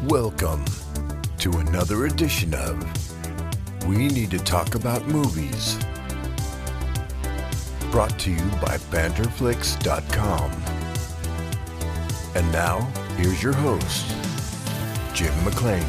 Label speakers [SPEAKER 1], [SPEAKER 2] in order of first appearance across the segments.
[SPEAKER 1] Welcome to another edition of We Need to Talk About Movies, brought to you by Banterflix.com. And now, here's your host, Jim McLean.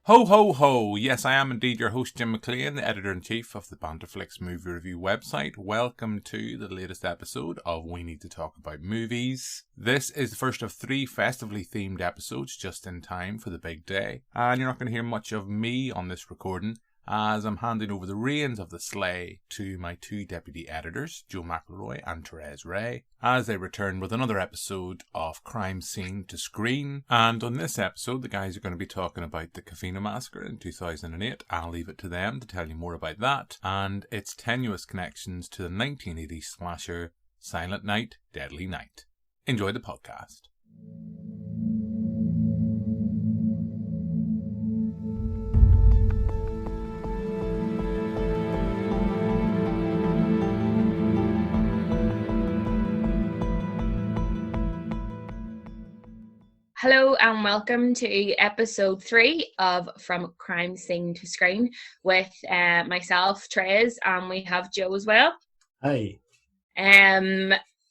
[SPEAKER 2] Ho, ho, ho! Yes, I am indeed your host, Jim McLean, the editor-in-chief of the Banterflix movie review website. Welcome to the latest episode of We Need to Talk About Movies. This is the first of 3 festively themed episodes, just in time for the big day. And you're not going to hear much of me on this recording, as I'm handing over the reins of the sleigh to my 2 deputy editors, Joe McElroy and Therese Ray, as they return with another episode of Crime Scene to Screen. And on this episode, the guys are going to be talking about the Covina Massacre in 2008. I'll leave it to them to tell you more about that, and its tenuous connections to the 1980s slasher Silent Night, Deadly Night. Enjoy the podcast.
[SPEAKER 3] Hello and welcome to episode 3 of From Crime Scene to Screen with myself, Therese, and we have Joe as well.
[SPEAKER 4] Hi.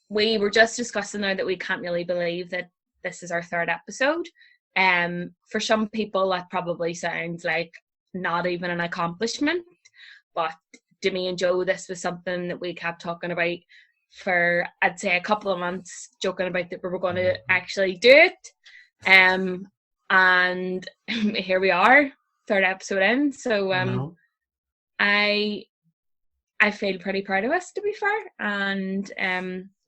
[SPEAKER 3] We were just discussing now that we can't really believe that this is our 3rd episode. For some people that probably sounds like not even an accomplishment, but to me and Joe, this was something that we kept talking about for, I'd say, a couple of months, joking about that we were going to actually do it. And here we are, 3rd episode in. So I feel pretty proud of us, to be fair, and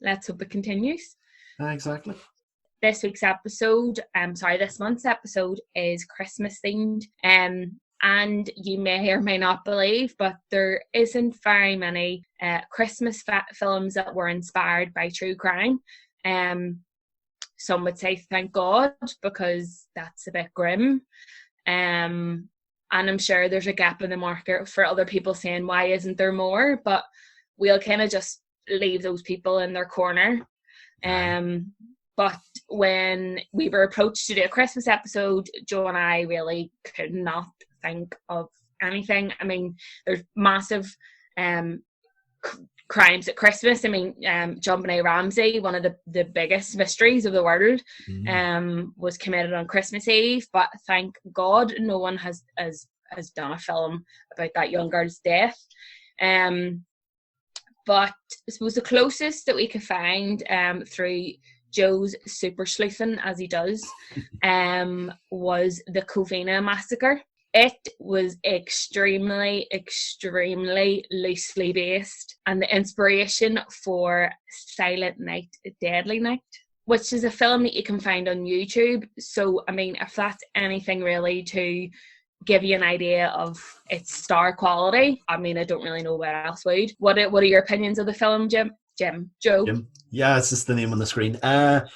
[SPEAKER 3] let's hope it continues.
[SPEAKER 4] Exactly.
[SPEAKER 3] This month's episode is Christmas themed. And you may or may not believe, but there isn't very many Christmas films that were inspired by true crime. Some would say thank God, because that's a bit grim. And I'm sure there's a gap in the market for other people saying, why isn't there more? But we'll kind of just leave those people in their corner. But when we were approached to do a Christmas episode, Joe and I really could not think of anything. I mean, there's massive crimes at Christmas. I mean, JonBenet Ramsey, one of the biggest mysteries of the world, was committed on Christmas Eve. But thank God, no one has done a film about that young girl's death. But I suppose the closest that we could find through Joe's super sleuthing, as he does, was the Covina Massacre. It was extremely, extremely loosely based, and the inspiration for Silent Night, Deadly Night, which is a film that you can find on YouTube. So, I mean, if that's anything really to give you an idea of its star quality, I mean, I don't really know what else would. What are your opinions of the film, Joe?
[SPEAKER 4] Jim. Yeah, it's just the name on the screen. Well,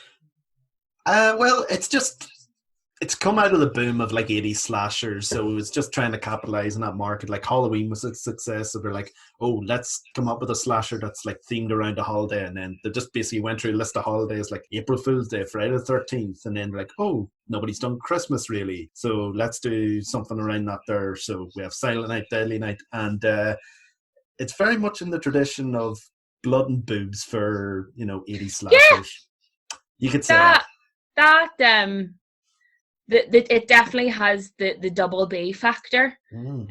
[SPEAKER 4] it's come out of the boom of like 80s slashers, so it's just trying to capitalize on that market. Like Halloween was a success, so they're like, oh, let's come up with a slasher that's like themed around a holiday, and then they just basically went through a list of holidays like April Fool's Day, Friday the 13th, and then they're like, oh, nobody's done Christmas really, so let's do something around that there. So we have Silent Night, Deadly Night, and it's very much in the tradition of blood and boobs for 80s slashers. Yeah. You could say
[SPEAKER 3] it definitely has the double B factor.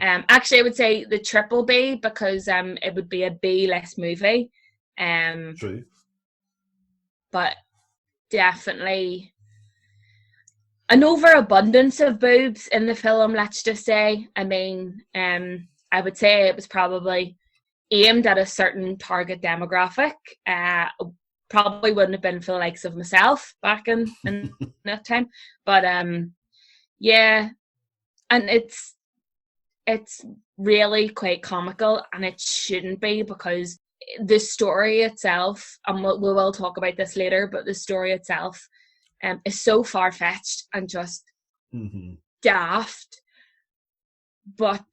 [SPEAKER 3] Actually, I would say the triple B, because it would be a B-less movie.
[SPEAKER 4] True.
[SPEAKER 3] But definitely an overabundance of boobs in the film, let's just say. I mean, I would say it was probably aimed at a certain target demographic. Probably wouldn't have been for the likes of myself back in that time, but yeah, and it's really quite comical, and it shouldn't be, because the story itself, and we will talk about this later, but the story itself is so far-fetched and just daft, but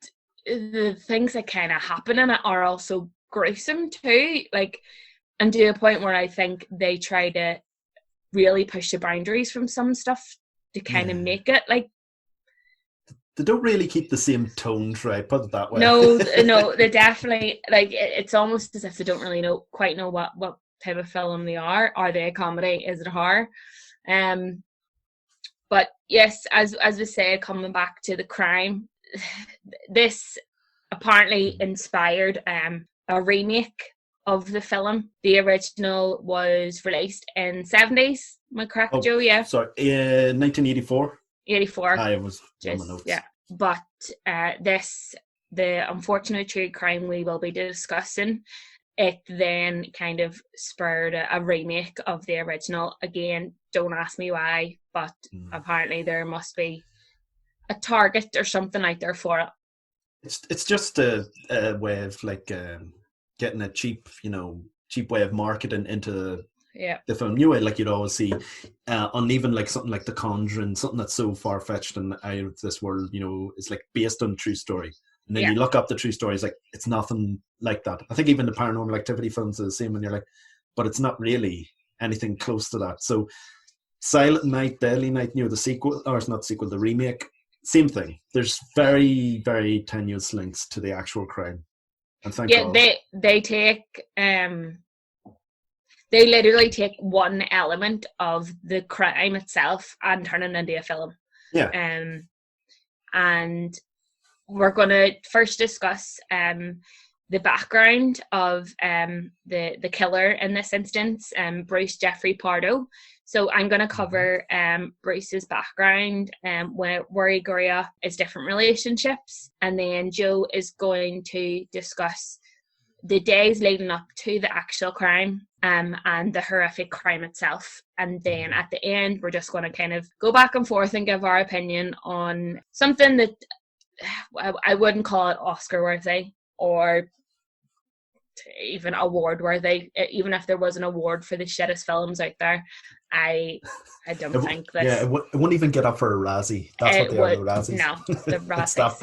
[SPEAKER 3] the things that kind of happen in it are also gruesome too, like, and to a point where I think they try to really push the boundaries from some stuff to kind of make it like.
[SPEAKER 4] They don't really keep the same tone, try put it that way.
[SPEAKER 3] No, they definitely, like, it's almost as if they don't really quite know what type of film they are. Are they a comedy? Is it a horror? But yes, as we said, coming back to the crime, this apparently inspired a remake of the film. The original was released in 70s. Am I correct, Joe? Yeah.
[SPEAKER 4] Sorry, 1984.
[SPEAKER 3] 84.
[SPEAKER 4] I was on my notes.
[SPEAKER 3] Yeah. But the unfortunate true crime we will be discussing, it then kind of spurred a remake of the original. Again, don't ask me why, but apparently there must be a target or something out there for it.
[SPEAKER 4] It's just a way of like getting a cheap way of marketing into the film. New way, like you'd always see on even like something like The Conjuring, something that's so far fetched and out of this world, is like based on true story. And then you look up the true stories, like it's nothing like that. I think even the Paranormal Activity films are the same, and you're like, but it's not really anything close to that. So Silent Night, Deadly Night, the sequel, or it's not sequel, the remake, same thing. There's very, very tenuous links to the actual crime. And thank God.
[SPEAKER 3] They take they literally take one element of the crime itself and turn it into a film.
[SPEAKER 4] Yeah.
[SPEAKER 3] And we're going to first discuss the background of the killer in this instance, Bruce Jeffrey Pardo. So I'm going to cover Bruce's background, where he grew up, his different relationships, and then Joe is going to discuss the days leading up to the actual crime and the horrific crime itself. And then at the end, we're just going to kind of go back and forth and give our opinion on something that I wouldn't call it Oscar worthy or even award worthy. Even if there was an award for the shittest films out there, I don't think that.
[SPEAKER 4] Yeah, it wouldn't even get up for a Razzie. That's what they are, the Razzies.
[SPEAKER 3] No, the Razzies.
[SPEAKER 4] It's that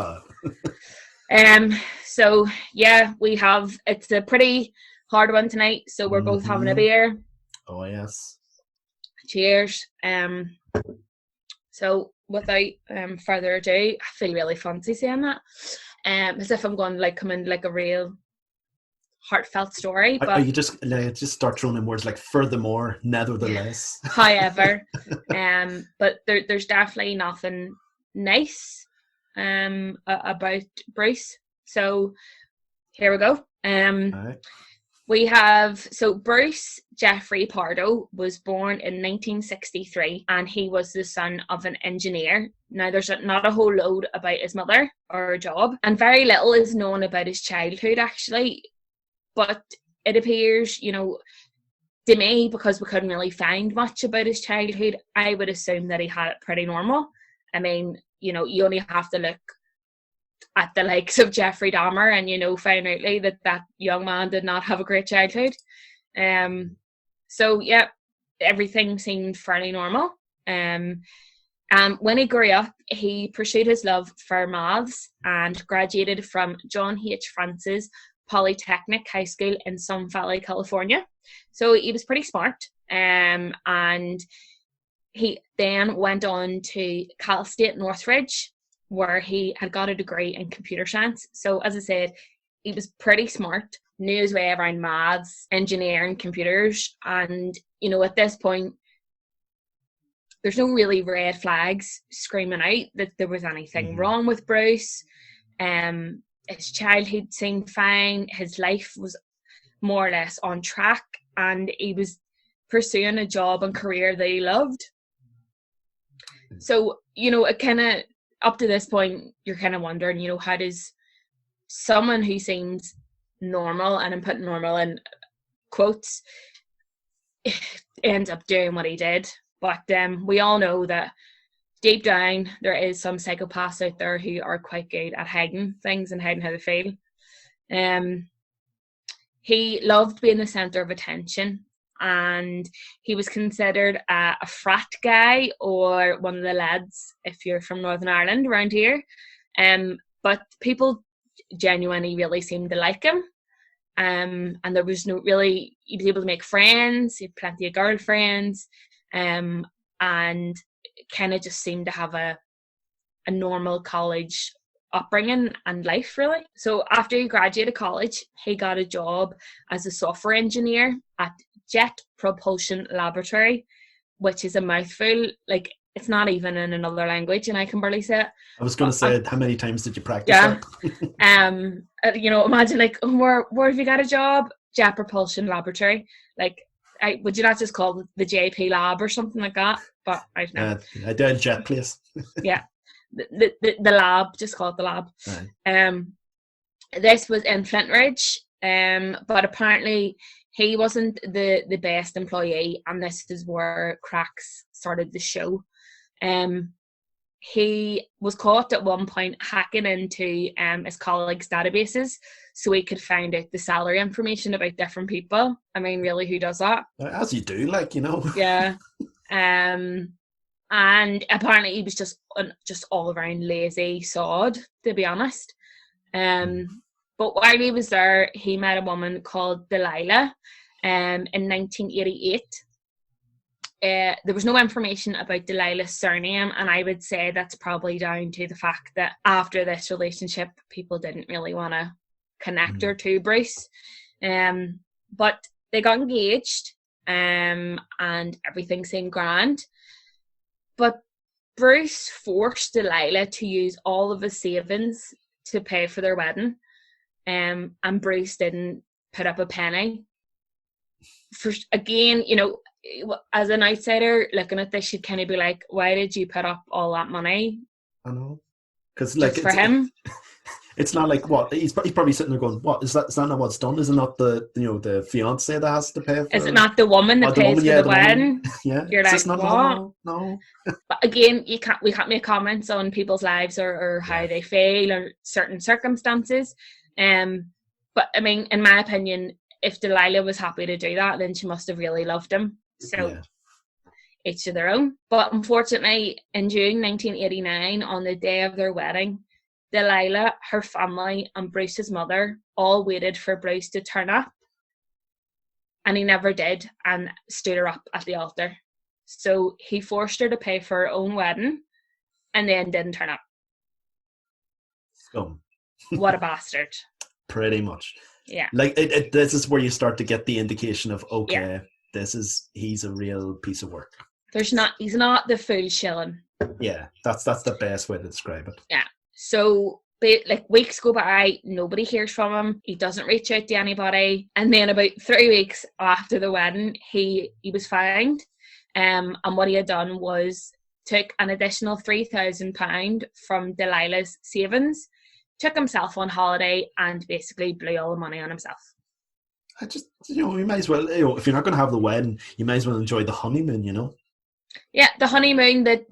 [SPEAKER 4] bad.
[SPEAKER 3] So yeah, it's a pretty hard one tonight. So we're both having a beer.
[SPEAKER 4] Oh yes.
[SPEAKER 3] Cheers. So without further ado, I feel really fancy saying that. As if I'm going to like come in like a real heartfelt story. But
[SPEAKER 4] you just start throwing in words like furthermore, nevertheless.
[SPEAKER 3] However, but there's definitely nothing nice about Bruce. So here we go.
[SPEAKER 4] Right.
[SPEAKER 3] We have, so Bruce Jeffrey Pardo was born in 1963 and he was the son of an engineer. Now there's not a whole load about his mother or her job, and very little is known about his childhood actually, but it appears, to me, because we couldn't really find much about his childhood, I would assume that he had it pretty normal. I mean, you only have to look at the likes of Jeffrey Dahmer and, find out that young man did not have a great childhood. So, yeah, everything seemed fairly normal. When he grew up, he pursued his love for maths and graduated from John H. Francis Polytechnic High School in Sun Valley, California. So he was pretty smart. And he then went on to Cal State Northridge, where he had got a degree in computer science. So as I said, he was pretty smart, knew his way around maths, engineering, computers. And, at this point, there's no really red flags screaming out that there was anything wrong with Bruce. His childhood seemed fine. His life was more or less on track, and he was pursuing a job and career that he loved. So, it kind of, up to this point, you're kind of wondering, how does someone who seems normal, and I'm putting normal in quotes, ends up doing what he did? But we all know that deep down, there is some psychopaths out there who are quite good at hiding things and hiding how they feel. He loved being the centre of attention, and he was considered a frat guy, or one of the lads if you're from Northern Ireland around here. But people genuinely really seemed to like him. And there was no really, he was able to make friends, he had plenty of girlfriends, and kind of just seemed to have a normal college upbringing and life, really. So after he graduated college, he got a job as a software engineer at Jet Propulsion Laboratory, which is a mouthful. Like, it's not even in another language, and I can barely say it.
[SPEAKER 4] I was going to say, how many times did you practice that?
[SPEAKER 3] You know, imagine like, where have you got a job? Jet Propulsion Laboratory. Like, would you not just call it the JP Lab or something like that? But I don't know.
[SPEAKER 4] I did Jet Place.
[SPEAKER 3] Yeah, the lab. Just call it the lab.
[SPEAKER 4] Right.
[SPEAKER 3] This was in Flintridge. But apparently he wasn't the best employee, and this is where cracks started to show. He was caught at one point hacking into his colleagues' databases so he could find out the salary information about different people. I mean, really, who does that?
[SPEAKER 4] As you do, like, you know.
[SPEAKER 3] Yeah. And apparently he was just all around lazy sod, to be honest. But while he was there, he met a woman called Delilah in 1988. There was no information about Delilah's surname, and I would say that's probably down to the fact that after this relationship, people didn't really want to connect her to Bruce. But they got engaged, and everything seemed grand. But Bruce forced Delilah to use all of his savings to pay for their wedding, and Bruce didn't put up a penny. Again, you know, as an outsider looking at this, you'd kind of be like, why did you put up all that money?
[SPEAKER 4] I know, because like
[SPEAKER 3] for him,
[SPEAKER 4] it's not like what he's probably sitting there going, what is that? Is that not what's done? Is it not the fiance that has to pay for?
[SPEAKER 3] Is it not the woman that pays for the wedding?
[SPEAKER 4] Yeah,
[SPEAKER 3] you're like,
[SPEAKER 4] not
[SPEAKER 3] what?
[SPEAKER 4] No.
[SPEAKER 3] But again, we can't make comments on people's lives or how they feel or certain circumstances. But I mean, in my opinion, if Delilah was happy to do that, then she must have really loved him. So each to their own. But unfortunately, in June 1989, on the day of their wedding, Delilah, her family, and Bruce's mother all waited for Bruce to turn up. And he never did, and stood her up at the altar. So he forced her to pay for her own wedding and then didn't turn up.
[SPEAKER 4] Scum. What
[SPEAKER 3] a bastard.
[SPEAKER 4] Pretty much.
[SPEAKER 3] Yeah.
[SPEAKER 4] Like, this is where you start to get the indication of, okay, he's a real piece of work. He's
[SPEAKER 3] not the fool shilling.
[SPEAKER 4] Yeah, that's the best way to describe it.
[SPEAKER 3] Yeah. So, like, weeks go by, nobody hears from him. He doesn't reach out to anybody. And then about 3 weeks after the wedding, he was fined. And what he had done was took an additional £3,000 from Delilah's savings, took himself on holiday, and basically blew all the money on himself.
[SPEAKER 4] I just, you might as well, if you're not going to have the wedding, you might as well enjoy the honeymoon,
[SPEAKER 3] Yeah, the honeymoon that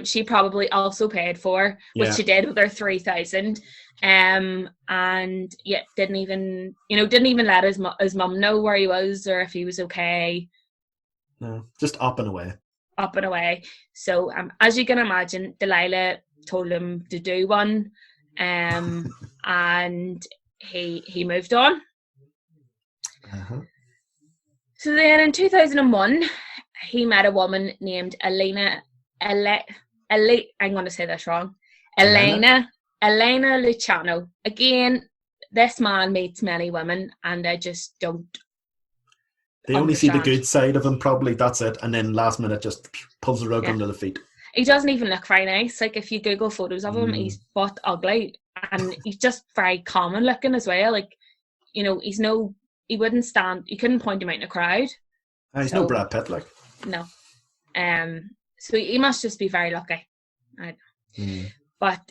[SPEAKER 3] she probably also paid for, which she did with her 3,000, and didn't even let his mum know where he was or if he was okay.
[SPEAKER 4] No, just up and away.
[SPEAKER 3] So, as you can imagine, Delilah told him to do one, and he moved on.
[SPEAKER 4] Uh-huh.
[SPEAKER 3] So then in 2001, he met a woman named Elena Luciano. Again, this man meets many women, and I just don't.
[SPEAKER 4] They only see the good side of him, probably, that's it, and then last minute just pulls the rug under the feet.
[SPEAKER 3] He doesn't even look very nice. Like, if you Google photos of him, he's butt ugly, and he's just very common looking as well. Like, he wouldn't stand, you couldn't point him out in a crowd.
[SPEAKER 4] He's no Brad Pitt, like.
[SPEAKER 3] No. So he must just be very lucky. But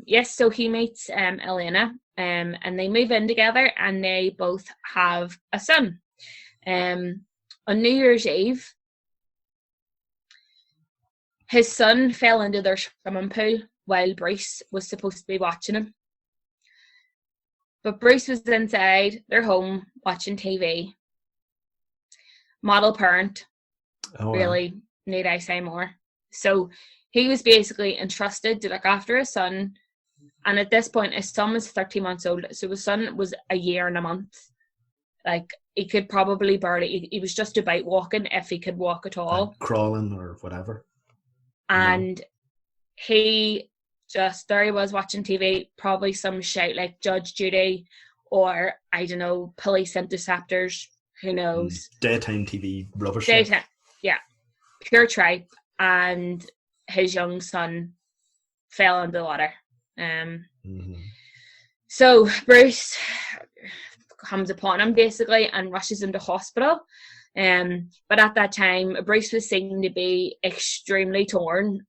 [SPEAKER 3] yes, so he meets Elena, and they move in together, and they both have a son. On New Year's Eve, his son fell into their swimming pool while Bruce was supposed to be watching him. But Bruce was inside their home watching TV. Model parent. Really, need I say more? So he was basically entrusted to look after his son And at this point, his son was 13 months old. So his son was a year and a month. Like, he could probably barely, he was just about walking, if he could walk at all.
[SPEAKER 4] Like crawling or whatever.
[SPEAKER 3] And he just, there he was watching TV, probably some shout like Judge Judy or, I don't know, Police Interceptors, who knows.
[SPEAKER 4] Daytime TV rubbish.
[SPEAKER 3] Daytime, yeah. Pure tripe. And his young son fell into the water. So Bruce comes upon him basically and rushes him to hospital. But at that time, Bruce was seen to be extremely torn,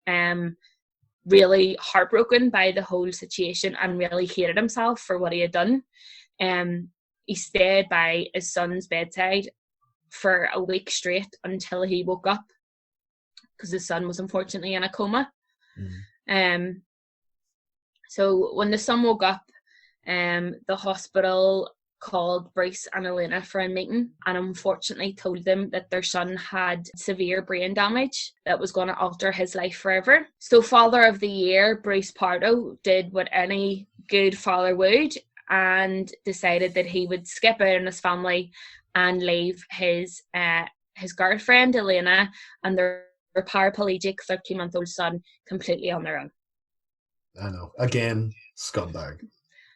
[SPEAKER 3] really heartbroken by the whole situation, and really hated himself for what he had done. He stayed by his son's bedside for a week straight until he woke up, because his son was unfortunately in a coma. So when the son woke up, the hospital called Bruce and Elena for a meeting, and unfortunately told them that their son had severe brain damage that was going to alter his life forever. So Father of the Year, Bruce Pardo, did what any good father would, and decided that he would skip out on his family and leave his girlfriend their paraplegic 13-month-old son completely on their own.
[SPEAKER 4] I know. Again, scumbag.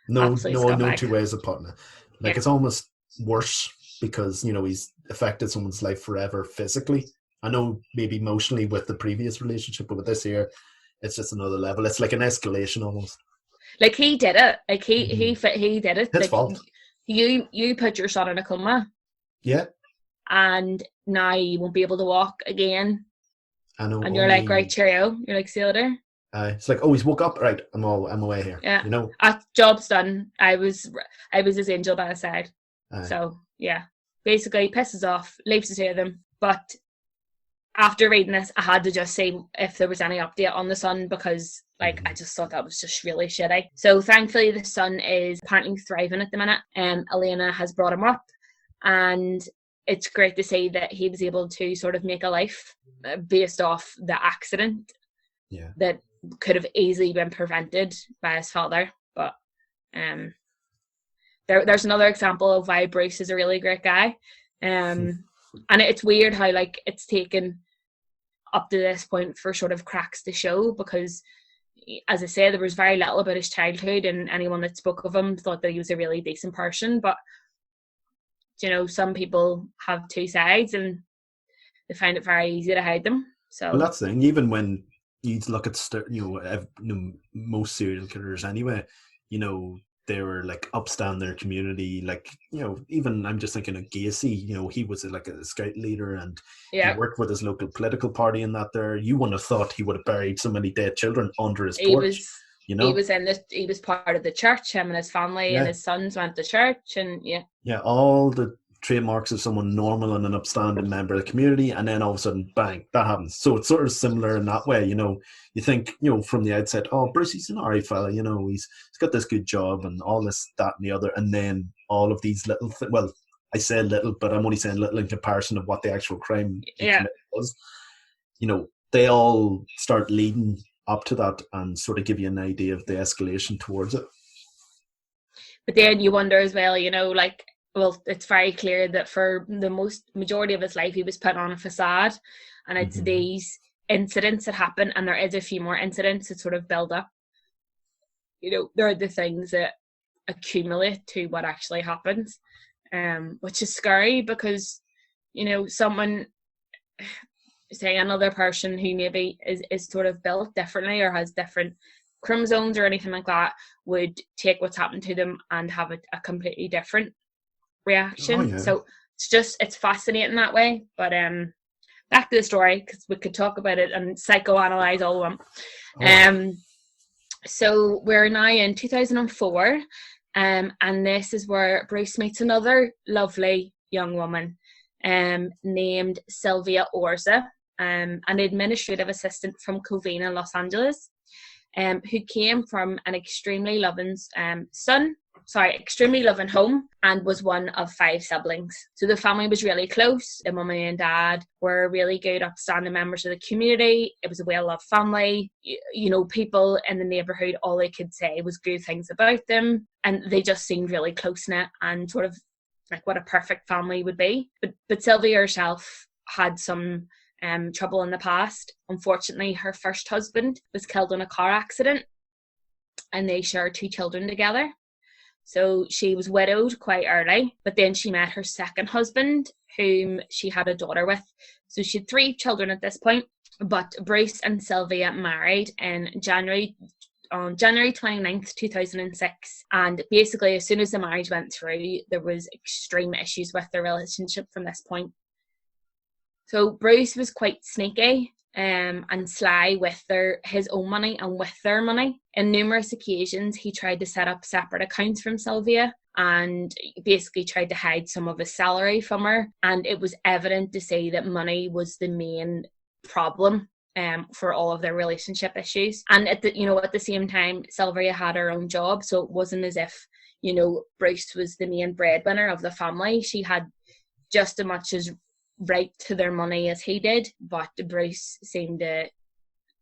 [SPEAKER 4] No two ways of putting it. Like, it's almost worse because, you know, he's affected someone's life forever physically. I know maybe emotionally with the previous relationship, but with this here, it's just another level. It's like an escalation almost. Like, he did it. Like, he did it.
[SPEAKER 3] His
[SPEAKER 4] fault.
[SPEAKER 3] You put your son in a coma.
[SPEAKER 4] Yeah.
[SPEAKER 3] And now you won't be able to walk again.
[SPEAKER 4] I know.
[SPEAKER 3] And you're like, right, cheerio. You're like, see you later.
[SPEAKER 4] It's like, oh, he's woke up. Right, I'm away here.
[SPEAKER 3] Yeah.
[SPEAKER 4] You know?
[SPEAKER 3] Job's done. I was his angel by his side. So, yeah. Basically, pisses off, leaves the two of them. But after reading this, I had to just see if there was any update on the son, because, like, I just thought that was just really shitty. So, thankfully, the son is apparently thriving at the minute. Elena has brought him up, and it's great to see that he was able to sort of make a life based off the accident.
[SPEAKER 4] Yeah.
[SPEAKER 3] That could have easily been prevented by his father. But there's another example of why Bruce is a really great guy. And it's weird how, like, it's taken up to this point for sort of cracks to show, because, as I say, there was very little about his childhood, and anyone that spoke of him thought that he was a really decent person. But, you know, some people have two sides and they find it very easy to hide them. So,
[SPEAKER 4] well, that's the thing. Even when you look at most serial killers anyway, you know, they were like upstand their community. Like, you know, even I'm just thinking of Gacy, you know, he was like a scout leader, and he worked with his local political party in that there. You wouldn't have thought he would have buried so many dead children under his porch. You know?
[SPEAKER 3] He was part of the church, him and his family and his sons went to church, and
[SPEAKER 4] all the trademarks of someone normal and an upstanding member of the community, and then all of a sudden, bang, that happens. So it's sort of similar in that way. You know, you think, you know, from the outset, oh, Bruce, he's an alright fella, you know, he's got this good job and all this, that and the other, and then all of these little well, I say little, but I'm only saying little in comparison of what the actual crime was. You know, they all start leading up to that and sort of give you an idea of the escalation towards it.
[SPEAKER 3] But then you wonder as well, you know, like, well, it's very clear that for the majority of his life, he was put on a facade, and it's these incidents that happen, and there is a few more incidents that sort of build up. You know, there are the things that accumulate to what actually happens, which is scary, because, you know, someone, say another person who maybe is sort of built differently or has different chromosomes or anything like that, would take what's happened to them and have a completely different reaction. So it's fascinating that way. But back to the story, because we could talk about it and psychoanalyze all of them. So we're now in 2004, and this is where Bruce meets another lovely young woman named Sylvia Orza, an administrative assistant from Covina, Los Angeles, who came from an extremely loving son extremely loving home, and was one of 5 siblings. So the family was really close. The mummy and dad were really good, upstanding members of the community. It was a well-loved family. People in the neighbourhood, all they could say was good things about them, and they just seemed really close-knit and sort of like what a perfect family would be. But Sylvia herself had some trouble in the past. Unfortunately, her first husband was killed in a car accident, and they shared 2 children together. So she was widowed quite early, but then she met her second husband, whom she had a daughter with. So she had 3 children at this point, but Bruce and Sylvia married on January 29th, 2006. And basically, as soon as the marriage went through, there was extreme issues with their relationship from this point. So Bruce was quite sneaky and sly with his own money and with their money. On numerous occasions, he tried to set up separate accounts from Sylvia and basically tried to hide some of his salary from her. And it was evident to see that money was the main problem for all of their relationship issues. And at the same time, Sylvia had her own job, so it wasn't as if Bruce was the main breadwinner of the family. She had just as much as right to their money as he did, but Bruce seemed to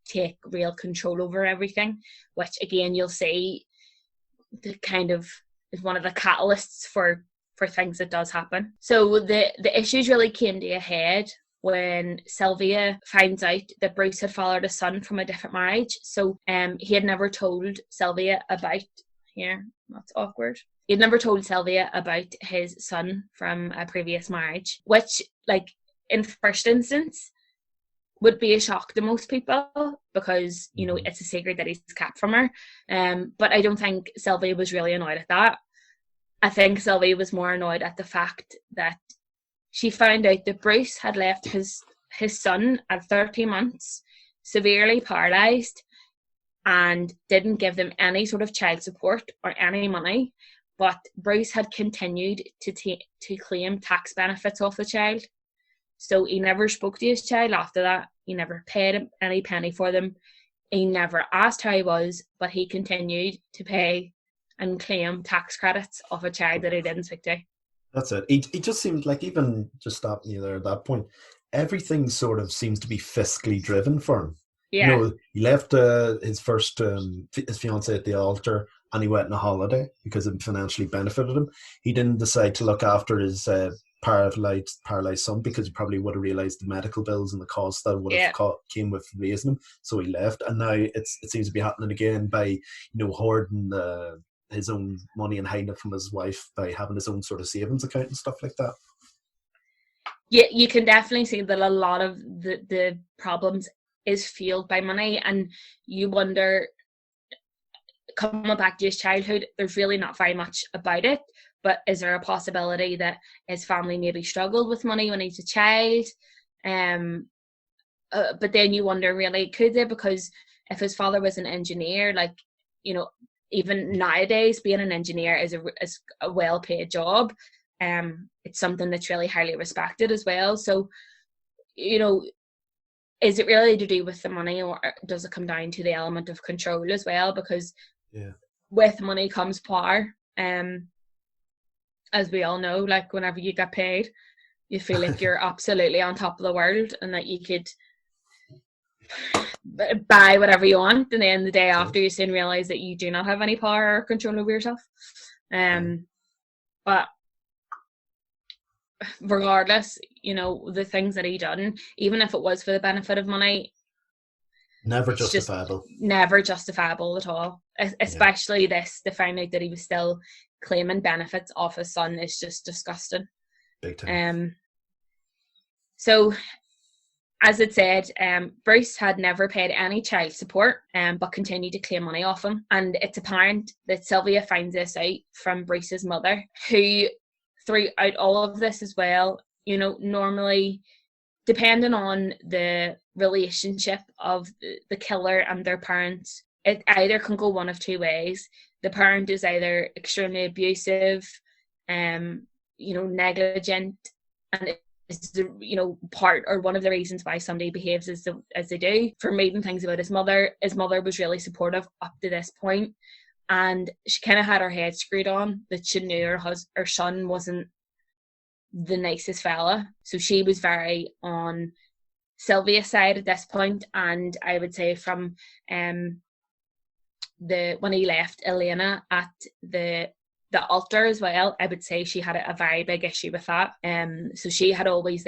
[SPEAKER 3] take real control over everything, which again you'll see the kind of is one of the catalysts for things that does happen. So the issues really came to a head when Sylvia finds out that Bruce had fathered a son from a different marriage. So he had never told Sylvia about that's awkward. He had never told Sylvia about his son from a previous marriage, which, like, in first instance, would be a shock to most people because, it's a secret that he's kept from her. But I don't think Sylvia was really annoyed at that. I think Sylvia was more annoyed at the fact that she found out that Bruce had left his son at 13 months, severely paralysed, and didn't give them any sort of child support or any money. But Bruce had continued to claim tax benefits off the child. So he never spoke to his child after that. He never paid him any penny for them. He never asked how he was, but he continued to pay and claim tax credits off a child that he didn't speak to.
[SPEAKER 4] That's it. He just seemed like, even just stopping you there at that point, everything sort of seems to be fiscally driven for him.
[SPEAKER 3] Yeah.
[SPEAKER 4] He left his fiancée at the altar, and he went on a holiday because it financially benefited him. He didn't decide to look after his paralyzed son because he probably would have realized the medical bills and the costs that would have came with raising him. So he left, and now it seems to be happening again by hoarding his own money and hiding it from his wife by having his own sort of savings account and stuff like that.
[SPEAKER 3] Yeah, you can definitely see that a lot of the problems is fueled by money, and you wonder, coming back to his childhood, there's really not very much about it, but is there a possibility that his family maybe struggled with money when he was a child? But then you wonder, really, could they? Because if his father was an engineer, even nowadays being an engineer is a well-paid job. It's something that's really highly respected as well. So, is it really to do with the money, or does it come down to the element of control as well? Because with money comes power. As we all know, like, whenever you get paid, you feel like you're absolutely on top of the world and that you could buy whatever you want, and then the day after you soon realize that you do not have any power or control over yourself. But regardless, the things that he done, even if it was for the benefit of money,
[SPEAKER 4] never justifiable
[SPEAKER 3] at all. Especially to find out that he was still claiming benefits off his son is just disgusting.
[SPEAKER 4] Big time.
[SPEAKER 3] So, as it said, Bruce had never paid any child support, but continued to claim money off him. And it's apparent that Sylvia finds this out from Bruce's mother, who, throughout all of this as well, normally, depending on the relationship of the killer and their parents, it either can go one of 2 ways. The parent is either extremely abusive, negligent, and is part or one of the reasons why somebody behaves as they do. For reading things about his mother was really supportive up to this point, and she kind of had her head screwed on that she knew her son wasn't the nicest fella. So she was very on Sylvia's side at this point, and I would say from when he left Elena at the altar as well, I would say she had a very big issue with that. So she had always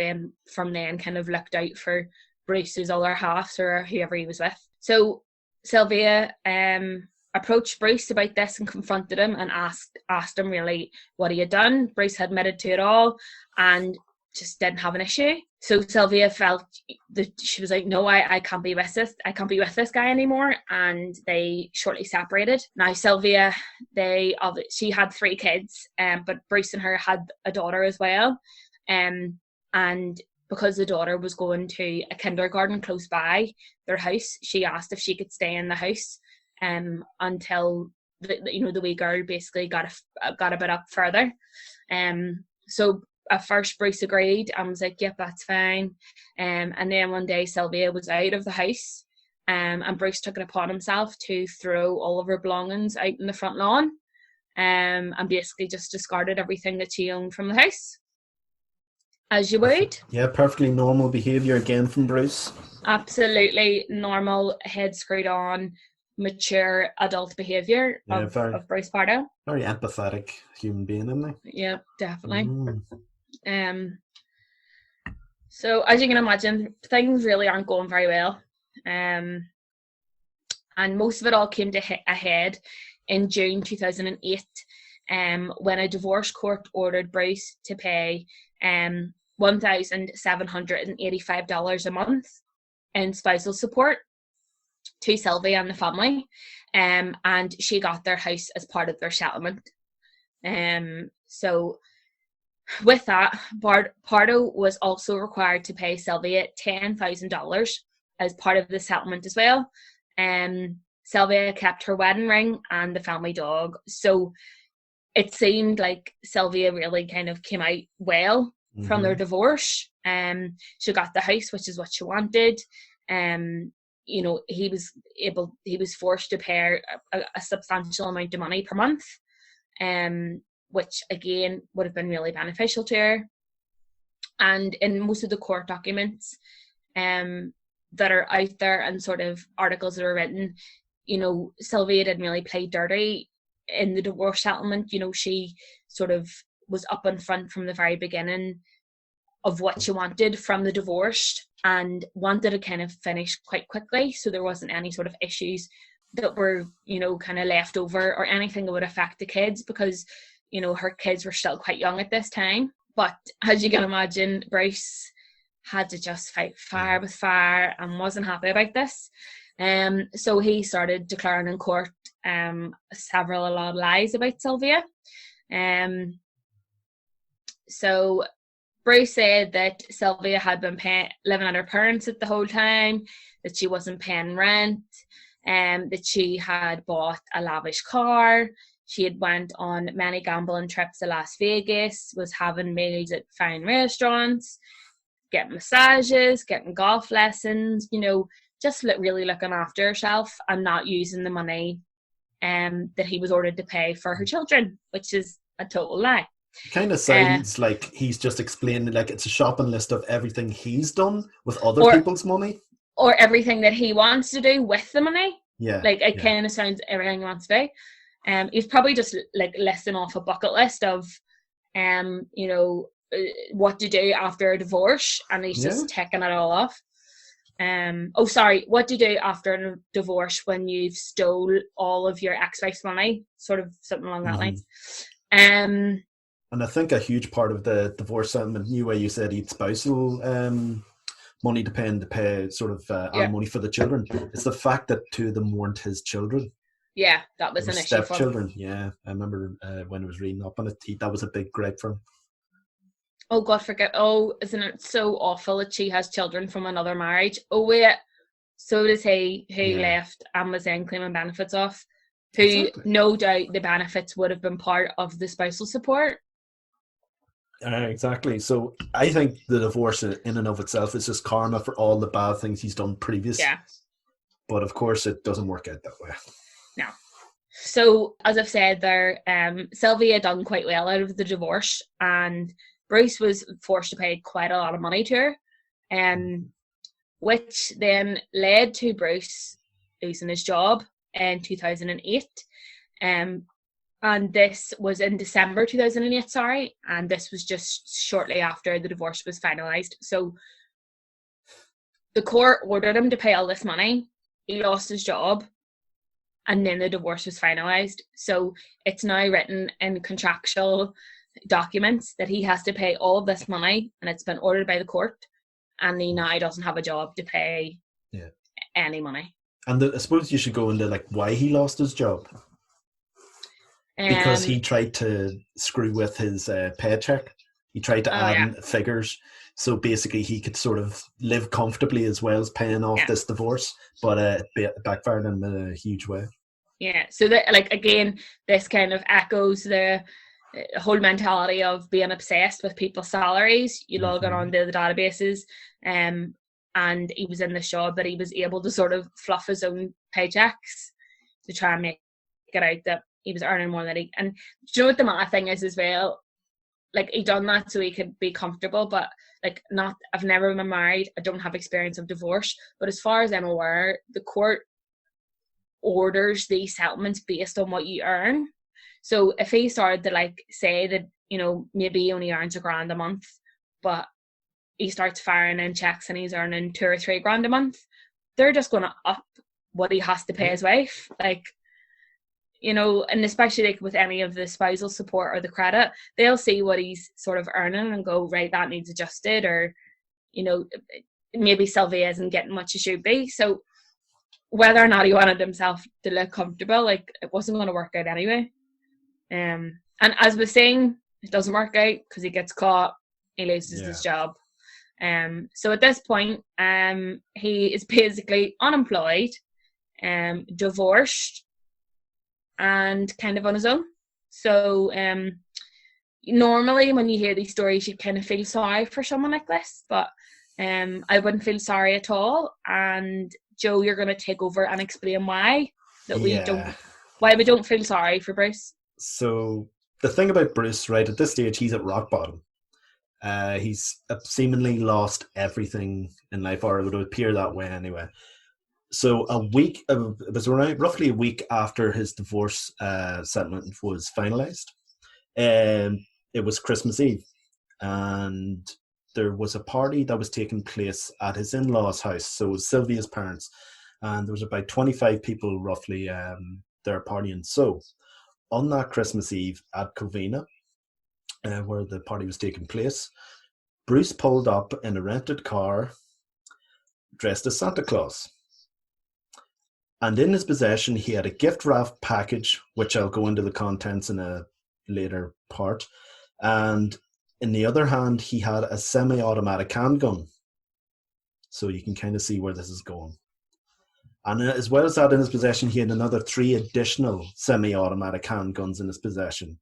[SPEAKER 3] from then kind of looked out for Bruce's other halves or whoever he was with. So Sylvia approached Bruce about this and confronted him and asked him really what he had done. Bruce had admitted to it all and just didn't have an issue. So Sylvia felt that she was like, no, I can't be with this. I can't be with this guy anymore. And they shortly separated. Now Sylvia, she had 3 kids, but Bruce and her had a daughter as well. And because the daughter was going to a kindergarten close by their house, she asked if she could stay in the house until the wee girl basically got a bit up further. So at first Bruce agreed and was like, yep, that's fine. And then one day Sylvia was out of the house, and Bruce took it upon himself to throw all of her belongings out in the front lawn, and basically just discarded everything that she owned from the house. As you would.
[SPEAKER 4] Yeah, perfectly normal behaviour again from Bruce.
[SPEAKER 3] Absolutely normal, head screwed on, mature adult behaviour of Bruce Pardo.
[SPEAKER 4] Very empathetic human being, isn't he?
[SPEAKER 3] Yeah, definitely. So as you can imagine, things really aren't going very well. And most of it all came to a head in June 2008, when a divorce court ordered Bruce to pay $1,785 a month in spousal support to Sylvia and the family, and she got their house as part of their settlement. So with that, Pardo was also required to pay Sylvia $10,000 as part of the settlement as well. Sylvia kept her wedding ring and the family dog. So it seemed like Sylvia really kind of came out well from their divorce. She got the house, which is what she wanted. He was forced to pay a substantial amount of money per month, which again would have been really beneficial to her. And in most of the court documents that are out there and sort of articles that are written, Sylvia didn't really play dirty in the divorce settlement. She sort of was up in front from the very beginning of what she wanted from the divorce and wanted to kind of finish quite quickly, so there wasn't any sort of issues that were kind of left over or anything that would affect the kids, because her kids were still quite young at this time. But as you can imagine, Bruce had to just fight fire with fire and wasn't happy about this. So he started declaring in court a lot of lies about Sylvia. So Bruce said that Sylvia had been living at her parents the whole time, that she wasn't paying rent, that she had bought a lavish car, she had went on many gambling trips to Las Vegas, was having meals at fine restaurants, getting massages, getting golf lessons, just really looking after herself and not using the money that he was ordered to pay for her children, which is a total lie.
[SPEAKER 4] It kind of sounds like he's just explaining, like it's a shopping list of everything he's done with other people's money. Or
[SPEAKER 3] everything that he wants to do with the money.
[SPEAKER 4] Yeah.
[SPEAKER 3] Like it kind of sounds everything he wants to do. He's probably just like listing off a bucket list of, what to do after a divorce, and he's just ticking it all off. What do you do after a divorce when you've stole all of your ex-wife's money? Sort of something along that lines.
[SPEAKER 4] And I think a huge part of the divorce settlement, new way you said he'd spousal money to pay sort of alimony for the children. It's the fact that 2 of them weren't his children.
[SPEAKER 3] Yeah, that was an issue for him.
[SPEAKER 4] Stepchildren, yeah. I remember when I was reading up on it, that was a big gripe for him.
[SPEAKER 3] Oh, God, forget. Oh, isn't it so awful that she has children from another marriage? Oh, wait. So does he, who left and was then claiming benefits off, who no doubt the benefits would have been part of the spousal support.
[SPEAKER 4] Exactly. So I think the divorce in and of itself is just karma for all the bad things he's done previous.
[SPEAKER 3] Yeah.
[SPEAKER 4] But of course, it doesn't work out that way.
[SPEAKER 3] No. So, as I've said there, Sylvia done quite well out of the divorce, and Bruce was forced to pay quite a lot of money to her, which then led to Bruce losing his job in 2008. And this was in December 2008, sorry, and this was just shortly after the divorce was finalised. So the court ordered him to pay all this money. He lost his job, and then the divorce was finalised. So it's now written in contractual documents that he has to pay all of this money, and it's been ordered by the court, and he now doesn't have a job to pay any money.
[SPEAKER 4] And I suppose you should go into like why he lost his job. Because he tried to screw with his paycheck. He tried to add figures. So basically he could sort of live comfortably as well as paying off this divorce. But it backfired him in a huge way. Yeah.
[SPEAKER 3] So that, like, again, this kind of echoes the whole mentality of being obsessed with people's salaries. You log on to the databases, and he was in this job, but he was able to sort of fluff his own paychecks to try and make it out that he was earning more than he. And do you know what the mad thing is as well? Like, he done that so he could be comfortable, but like, not. I've never been married. I don't have experience of divorce, but as far as I'm aware, the court orders these settlements based on what you earn. So if he started to like say that, you know, maybe he only earns $1,000 a month, but he starts firing in checks and he's earning $2,000 or $3,000 a month, they're just going to up what he has to pay his wife. Like, you know, and especially like with any of the spousal support or the credit, they'll see what he's sort of earning and go, right, that needs adjusted, or, you know, maybe Sylvia isn't getting much as should be. So whether or not he wanted himself to look comfortable, like, it wasn't going to work out anyway. And as we're saying, it doesn't work out because he gets caught, he loses his job. So at this point, he is basically unemployed, divorced, and kind of on his own. So normally when you hear these stories, you kind of feel sorry for someone like this, but I wouldn't feel sorry at all. And Joe, you're going to take over and explain why we don't feel sorry for Bruce.
[SPEAKER 4] So the thing about Bruce, right, at this stage, he's at rock bottom. He's seemingly lost everything in life, or it would appear that way anyway. So it was around roughly a week after his divorce settlement was finalised. It was Christmas Eve, and there was a party that was taking place at his in-laws' house. So it was Sylvia's parents, and there was about 25 people roughly there partying. So on that Christmas Eve at Covina, where the party was taking place, Bruce pulled up in a rented car dressed as Santa Claus. And in his possession, he had a gift wrap package, which I'll go into the contents in a later part. And in the other hand, he had a semi-automatic handgun. So you can kind of see where this is going. And as well as that, in his possession, he had another 3 additional semi-automatic handguns in his possession.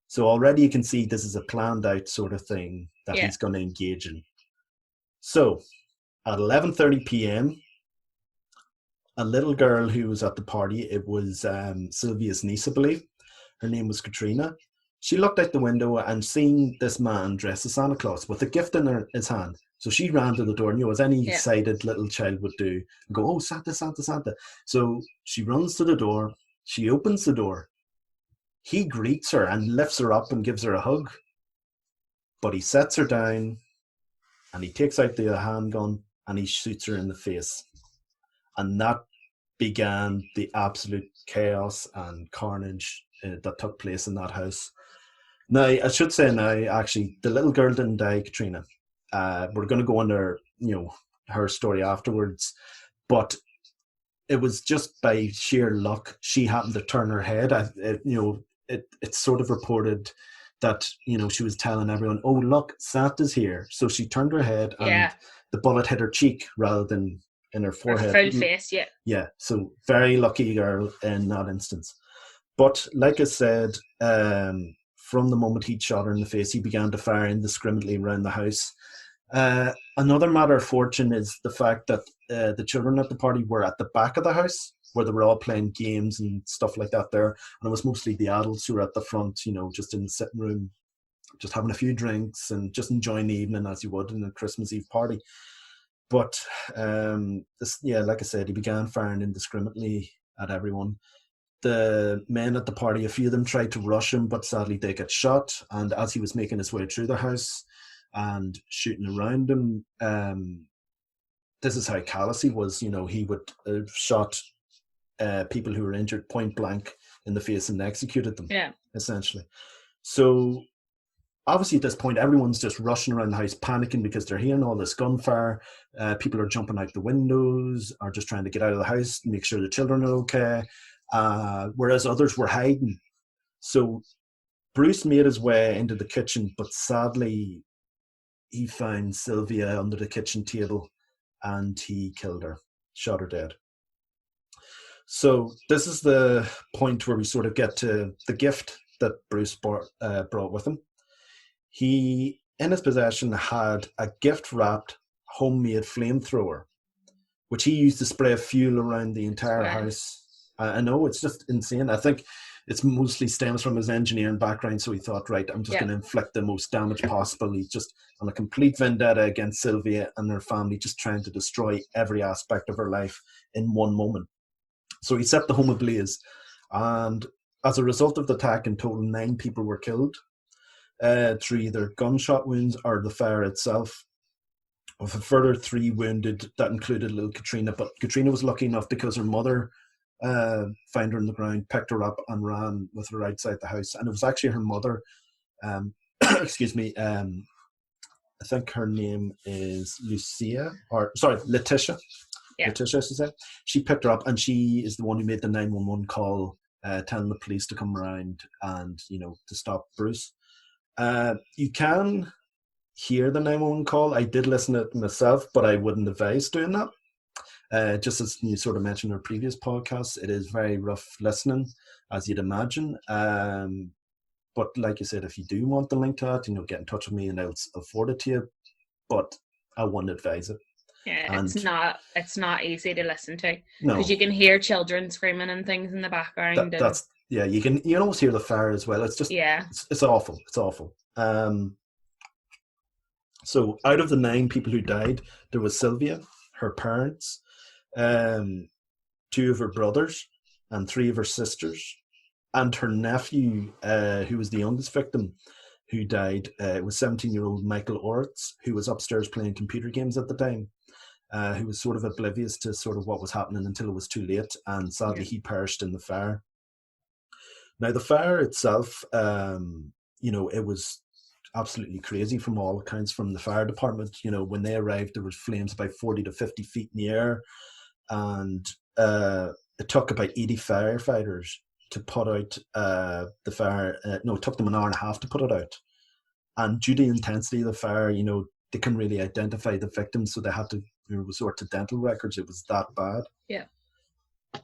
[SPEAKER 4] So already you can see this is a planned out sort of thing that he's going to engage in. So at 11:30 p.m., a little girl who was at the party, it was Sylvia's niece, I believe. Her name was Katrina. She looked out the window and seen this man dressed as Santa Claus with a gift in his hand. So she ran to the door, and, you know, as any excited little child would do, and go, "Oh, Santa, Santa, Santa." So she runs to the door. She opens the door. He greets her and lifts her up and gives her a hug. But he sets her down, and he takes out the handgun and he shoots her in the face. And that began the absolute chaos and carnage that took place in that house. Now, I should say actually, the little girl didn't die, Katrina. We're going to go into her story afterwards. But it was just by sheer luck she happened to turn her head. It's sort of reported that, you know, she was telling everyone, "Oh, look, Santa's here." So she turned her head and the bullet hit her cheek rather than in her forehead.
[SPEAKER 3] Her full face, yeah.
[SPEAKER 4] Yeah, so very lucky girl in that instance. But like I said, from the moment he'd shot her in the face, he began to fire indiscriminately around the house. Another matter of fortune is the fact that the children at the party were at the back of the house, where they were all playing games and stuff like that there. And it was mostly the adults who were at the front, just in the sitting room, just having a few drinks and just enjoying the evening as you would in a Christmas Eve party. But like I said, he began firing indiscriminately at everyone. The men at the party, a few of them tried to rush him, but sadly they got shot. And as he was making his way through the house and shooting around him, this is how callous he was. He would have shot people who were injured point blank in the face and executed them, essentially. So obviously at this point, everyone's just rushing around the house, panicking because they're hearing all this gunfire. People are jumping out the windows, are just trying to get out of the house, make sure the children are okay, whereas others were hiding. So Bruce made his way into the kitchen, but sadly he found Sylvia under the kitchen table and he killed her, shot her dead. So this is the point where we sort of get to the gift that Bruce brought with him. He, in his possession, had a gift-wrapped homemade flamethrower, which he used to spray fuel around the entire house. I know, it's just insane. I think it's mostly stems from his engineering background, so he thought, right, I'm just going to inflict the most damage possible. He's just on a complete vendetta against Sylvia and her family, just trying to destroy every aspect of her life in one moment. So he set the home ablaze, and as a result of the attack, in total 9 people were killed through either gunshot wounds or the fire itself, with a further 3 wounded. That included little Katrina, but Katrina was lucky enough because her mother found her on the ground, picked her up and ran with her outside the house. And it was actually her mother, excuse me, I think her name is Letitia. Letitia, she said. She picked her up, and she is the one who made the 911 call, telling the police to come around and, to stop Bruce. You can hear the 911 call. I did listen to it myself, but I wouldn't advise doing that. Just as you sort of mentioned in our previous podcasts, it is very rough listening, as you'd imagine. But like you said, if you do want the link to that, get in touch with me and I'll forward it to you. But I wouldn't advise it.
[SPEAKER 3] Yeah, it's not easy to listen to, because you can hear children screaming and things in the background.
[SPEAKER 4] You can almost hear the fire as well. It's just it's awful. It's awful. So out of the 9 people who died, there was Sylvia, her parents, 2 of her brothers, and 3 of her sisters, and her nephew, who was the youngest victim, who died. It was 17-year-old Michael Oritz, who was upstairs playing computer games at the time. Who was sort of oblivious to sort of what was happening until it was too late, and sadly he perished in the fire. Now the fire itself, it was absolutely crazy from all accounts from the fire department. When they arrived, there was flames about 40 to 50 feet in the air, and it took about 80 firefighters to put out the fire. It took them an hour and a half to put it out, and due to the intensity of the fire, they couldn't really identify the victims, so they had to resort to dental records. It was that bad.
[SPEAKER 3] Yeah.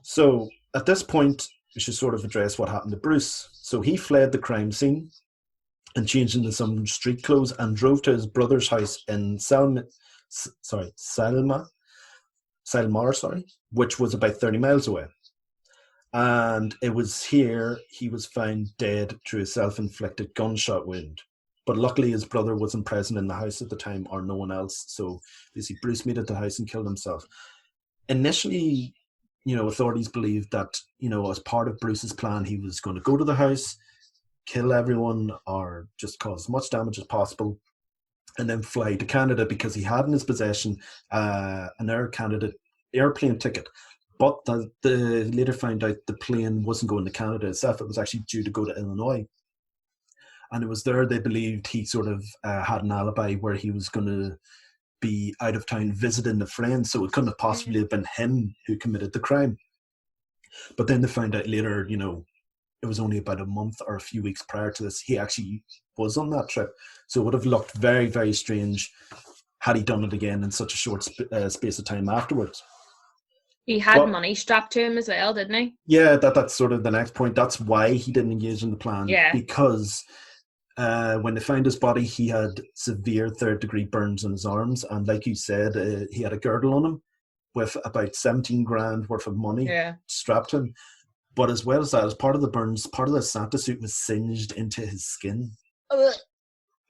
[SPEAKER 4] So at this point, we should sort of address what happened to Bruce. So he fled the crime scene and changed into some street clothes and drove to his brother's house in Selmar, which was about 30 miles away. And it was here he was found dead through a self-inflicted gunshot wound. But luckily his brother wasn't present in the house at the time, or no one else. So basically Bruce made it to the house and killed himself. Initially, authorities believed that, as part of Bruce's plan, he was going to go to the house, kill everyone, or just cause as much damage as possible, and then fly to Canada, because he had in his possession an Air Canada airplane ticket. But they later found out the plane wasn't going to Canada itself. It was actually due to go to Illinois. And it was there they believed he sort of had an alibi where he was going to be out of town visiting a friend. So it couldn't have possibly have been him who committed the crime. But then they found out later, it was only about a month or a few weeks prior to this, he actually was on that trip. So it would have looked very, very strange had he done it again in such a short space of time afterwards.
[SPEAKER 3] He had money strapped to him as well, didn't he?
[SPEAKER 4] Yeah, that's sort of the next point. That's why he didn't engage in the plan.
[SPEAKER 3] Yeah.
[SPEAKER 4] Because When they found his body, he had severe third-degree burns on his arms, and like you said, he had a girdle on him with about 17 grand worth of money strapped to him. But as well as that, as part of the burns, part of the Santa suit was singed into his skin.
[SPEAKER 3] Ugh.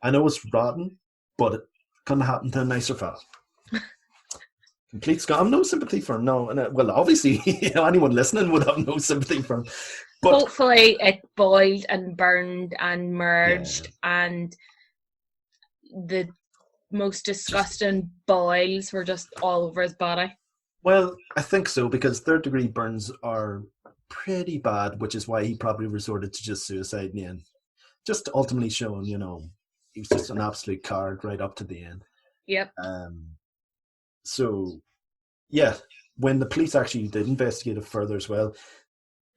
[SPEAKER 4] I know it's rotten, but it couldn't happen to a nicer fella. Complete Scott. I'm no sympathy for him. No, and well, obviously, anyone listening would have no sympathy for him. But
[SPEAKER 3] hopefully, it boiled and burned and merged, and the most disgusting boils were just all over his body.
[SPEAKER 4] Well, I think so, because third-degree burns are pretty bad, which is why he probably resorted to just suicide in the end. Just ultimately showing, he was just an absolute coward right up to the end.
[SPEAKER 3] Yep.
[SPEAKER 4] So, yeah, when the police actually did investigate it further as well,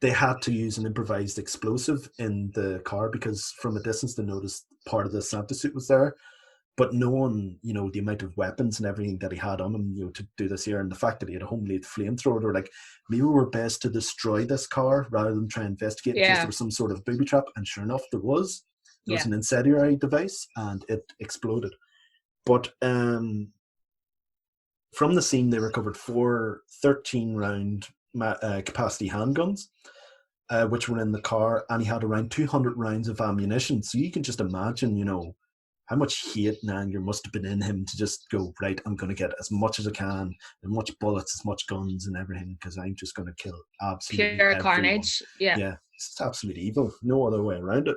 [SPEAKER 4] they had to use an improvised explosive in the car because from a distance they noticed part of the Santa suit was there. But knowing, the amount of weapons and everything that he had on him, to do this here, and the fact that he had a homemade flamethrower, they were like, maybe we're best to destroy this car rather than try and investigate in case there was some sort of booby trap. And sure enough, there was. There was an incendiary device, and it exploded. But from the scene, they recovered 4 13-round capacity handguns, which were in the car, and he had around 200 rounds of ammunition. So you can just imagine, how much hate and anger must have been in him to just go, right, I'm going to get as much as I can, as much bullets, as much guns and everything, because I'm just going to kill absolutely
[SPEAKER 3] pure
[SPEAKER 4] everyone.
[SPEAKER 3] carnage. Yeah,
[SPEAKER 4] it's absolute evil. No other way around it.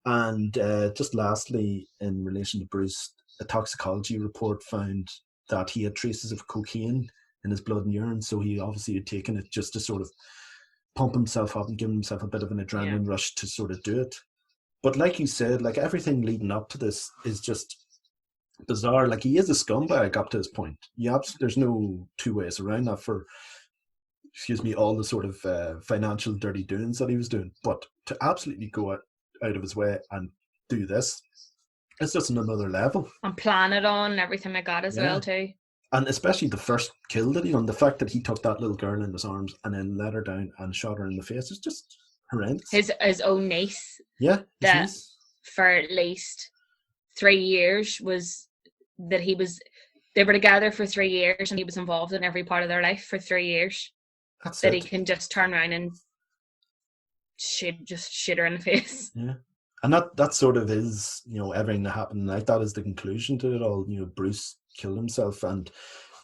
[SPEAKER 4] And just lastly, in relation to Bruce, a toxicology report found that he had traces of cocaine in his blood and urine, so he obviously had taken it just to sort of pump himself up and give himself a bit of an adrenaline rush to sort of do it. But like you said, like everything leading up to this is just bizarre. Like he is a scumbag up to this point. There's no two ways around that for, all the sort of financial dirty doings that he was doing. But to absolutely go out of his way and do this, it's just on another level.
[SPEAKER 3] And plan it on and everything like that as well too.
[SPEAKER 4] And especially the first kill that he done, the fact that he took that little girl in his arms and then let her down and shot her in the face is just horrendous.
[SPEAKER 3] His own niece.
[SPEAKER 4] Yeah.
[SPEAKER 3] That for at least 3 years they were together for 3 years and he was involved in every part of their life for 3 years.
[SPEAKER 4] That's
[SPEAKER 3] that
[SPEAKER 4] it.
[SPEAKER 3] He can just turn around and shit her in the face.
[SPEAKER 4] Yeah. And that sort of is, everything that happened like that is the conclusion to it all. Bruce killed himself, and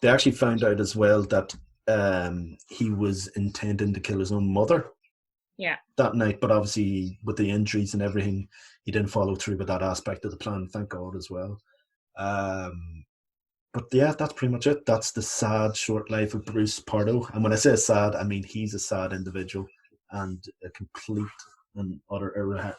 [SPEAKER 4] they actually found out as well that he was intending to kill his own mother.
[SPEAKER 3] Yeah.
[SPEAKER 4] That night, but obviously with the injuries and everything, he didn't follow through with that aspect of the plan. Thank God as well. But yeah, that's pretty much it. That's the sad short life of Bruce Pardo. And when I say sad, I mean he's a sad individual and a complete and utter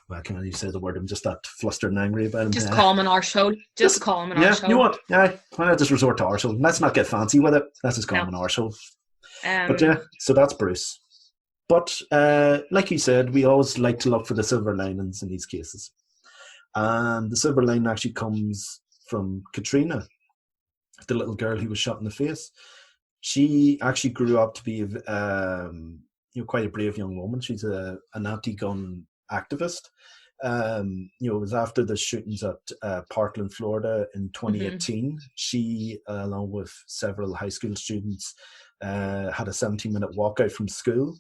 [SPEAKER 4] well, I can't even say the word. I'm just that flustered and angry about him.
[SPEAKER 3] Just call him an arsehole. Just call him an arsehole.
[SPEAKER 4] You know what? Yeah, why not just resort to arsehole? Let's not get fancy with it. Let's just call him an arsehole. But yeah, so that's Bruce. But like you said, we always like to look for the silver linings in these cases. And the silver lining actually comes from Katrina, the little girl who was shot in the face. She actually grew up to be quite a brave young woman. She's an anti-gun activist. It was after the shootings at Parkland, Florida in 2018. Mm-hmm. She, along with several high school students, had a 17-minute walkout from school.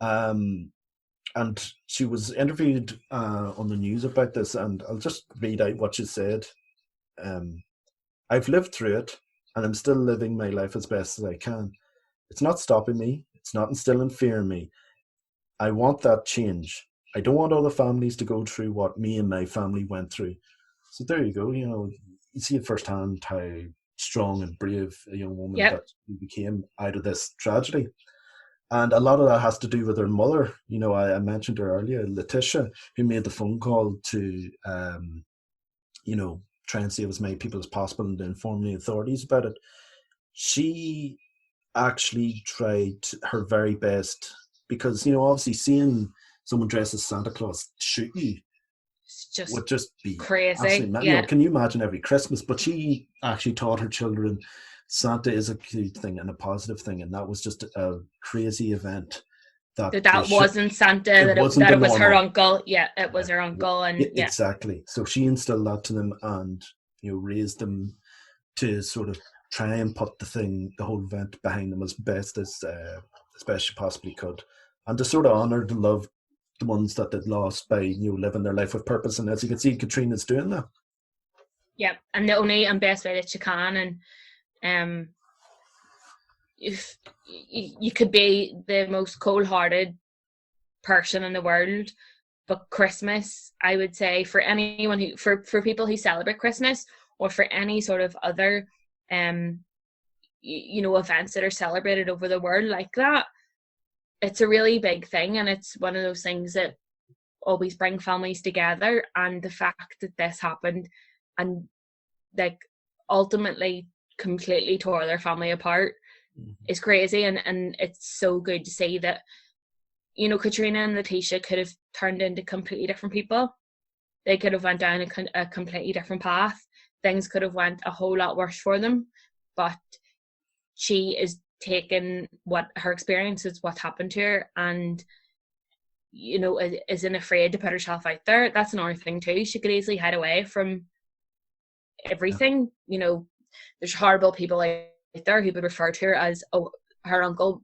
[SPEAKER 4] And she was interviewed on the news about this, and I'll just read out what she said. I've lived through it, and I'm still living my life as best as I can. It's not stopping me. It's not instilling fear in me. I want that change. I don't want other families to go through what me and my family went through. So there you go. You see it firsthand how strong and brave a young woman that became out of this tragedy. And a lot of that has to do with her mother. I mentioned her earlier, Letitia, who made the phone call to, try and save as many people as possible and inform the authorities about it. She actually tried her very best because, obviously seeing someone dressed as Santa Claus shoot you would just be
[SPEAKER 3] crazy.
[SPEAKER 4] Can you imagine every Christmas? But she actually taught her children Santa is a good thing and a positive thing, and that was just a crazy event
[SPEAKER 3] that wasn't Santa, that it was her uncle. Yeah, it was her uncle, and
[SPEAKER 4] exactly. So she instilled that to them, and raised them to sort of try and put the whole event behind them as best as she possibly could, and to sort of honour and love the ones that they'd lost by living their life with purpose. And as you can see, Katrina's doing that.
[SPEAKER 3] Yeah, and the only and best way that you can, and if you could be the most cold-hearted person in the world, but Christmas, I would say, for anyone who for people who celebrate Christmas, or for any sort of other events that are celebrated over the world like that, it's a really big thing, and it's one of those things that always bring families together. And the fact that this happened and like ultimately completely tore their family apart is crazy, and it's so good to see that Katrina and Letitia could have turned into completely different people. They could have went down a completely different path. Things could have went a whole lot worse for them, but she is taking what her experience is, what happened to her, and isn't afraid to put herself out there. That's another thing too. She could easily hide away from everything. There's horrible people out there who would refer to her as, oh, her uncle,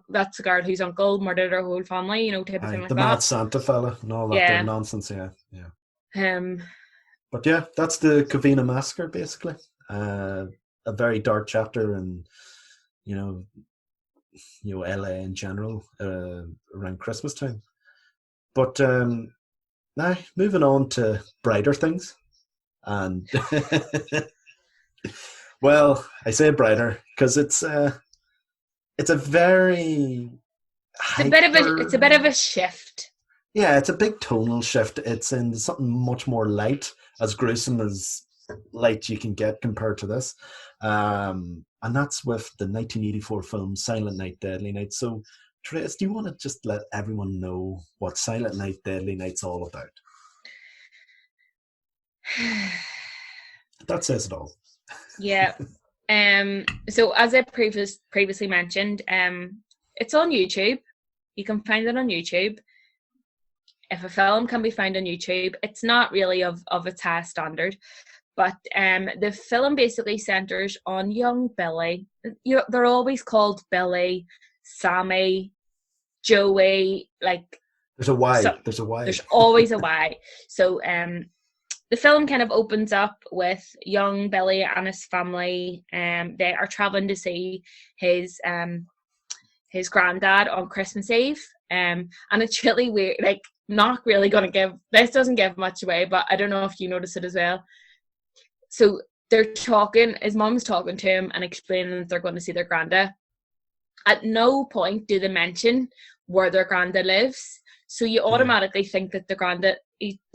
[SPEAKER 3] that's the girl whose uncle murdered her whole family, type of thing like that. The
[SPEAKER 4] mad Santa fella and all that nonsense, yeah. But yeah, that's the Covina massacre, basically. A very dark chapter, and LA in general around Christmas time. But now moving on to brighter things, and well, I say brighter because it's a very
[SPEAKER 3] it's a bit of a shift.
[SPEAKER 4] Yeah, it's a big tonal shift. It's in something much more light, as gruesome as light you can get compared to this. And that's with the 1984 film Silent Night, Deadly Night. So, Trace, do you want to just let everyone know what Silent Night, Deadly Night's all about? That says it all.
[SPEAKER 3] Yeah. So as I previously mentioned, it's on YouTube. You can find it on YouTube. If a film can be found on YouTube, it's not really of its high standard. But the film basically centres on young Billy. They're always called Billy, Sammy, Joey. Like
[SPEAKER 4] there's a Y. There's a Y.
[SPEAKER 3] There's always a Y. So the film kind of opens up with young Billy and his family. They are traveling to see his granddad on Christmas Eve. And it's really weird. Like, not really going to give. This doesn't give much away, but I don't know if you notice it as well. So they're talking, his mom's talking to him and explaining that they're going to see their granddad. At no point do they mention where their granddad lives. So you automatically think that the granddad,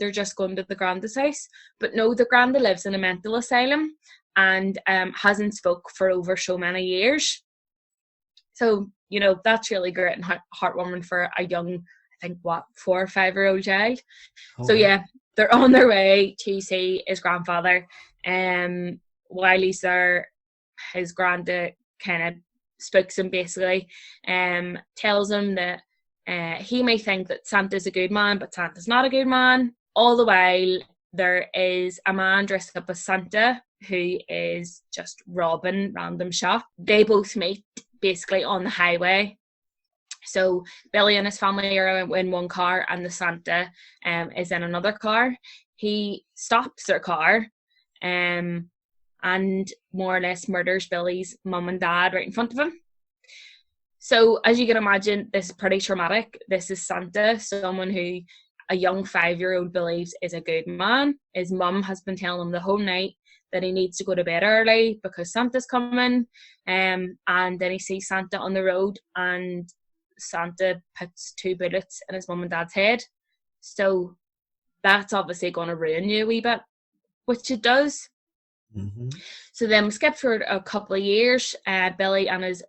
[SPEAKER 3] they're just going to the granddad's house. But no, the granddad lives in a mental asylum and hasn't spoke for over so many years. So, that's really great and heartwarming for a young, I think, 4 or 5 year old child. Oh. So yeah, they're on their way to see his grandfather. While he's there, his granddad kind of spooks him, basically, tells him that he may think that Santa's a good man, but Santa's not a good man. All the while, there is a man dressed up as Santa who is just robbing random shop. They both meet basically on the highway. So Billy and his family are in one car and the Santa is in another car. He stops their car and more or less murders Billy's mum and dad right in front of him. So as you can imagine, this is pretty traumatic. This is Santa, someone who a young 5-year-old believes is a good man. His mum has been telling him the whole night that he needs to go to bed early because Santa's coming. And then he sees Santa on the road and Santa puts 2 bullets in his mum and dad's head. So that's obviously going to ruin you a wee bit, which it does.
[SPEAKER 4] Mm-hmm.
[SPEAKER 3] So then we skip for a couple of years. Billy and his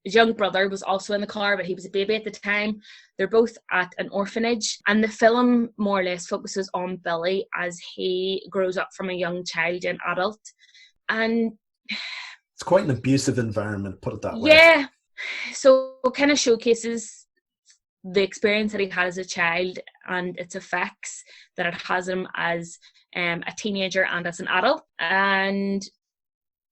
[SPEAKER 3] young brother was also in the car, but he was a baby at the time. They're both at an orphanage, and the film more or less focuses on Billy as he grows up from a young child and adult. And
[SPEAKER 4] it's quite an abusive environment, put it that way.
[SPEAKER 3] Yeah. So it kind of showcases the experience that he had as a child and its effects that it has him as a teenager and as an adult. And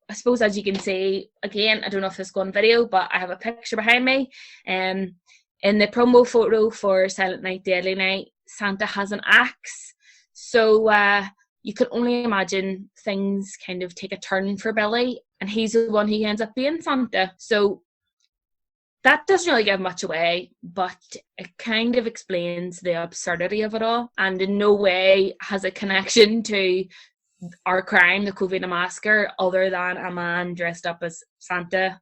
[SPEAKER 3] I suppose, as you can see, again, I don't know if this is on video, but I have a picture behind me. In the promo photo for Silent Night, Deadly Night, Santa has an axe. So you can only imagine things kind of take a turn for Billy, and he's the one who ends up being Santa. So that doesn't really give much away, but it kind of explains the absurdity of it all, and in no way has a connection to our crime, the Covina Massacre, other than a man dressed up as Santa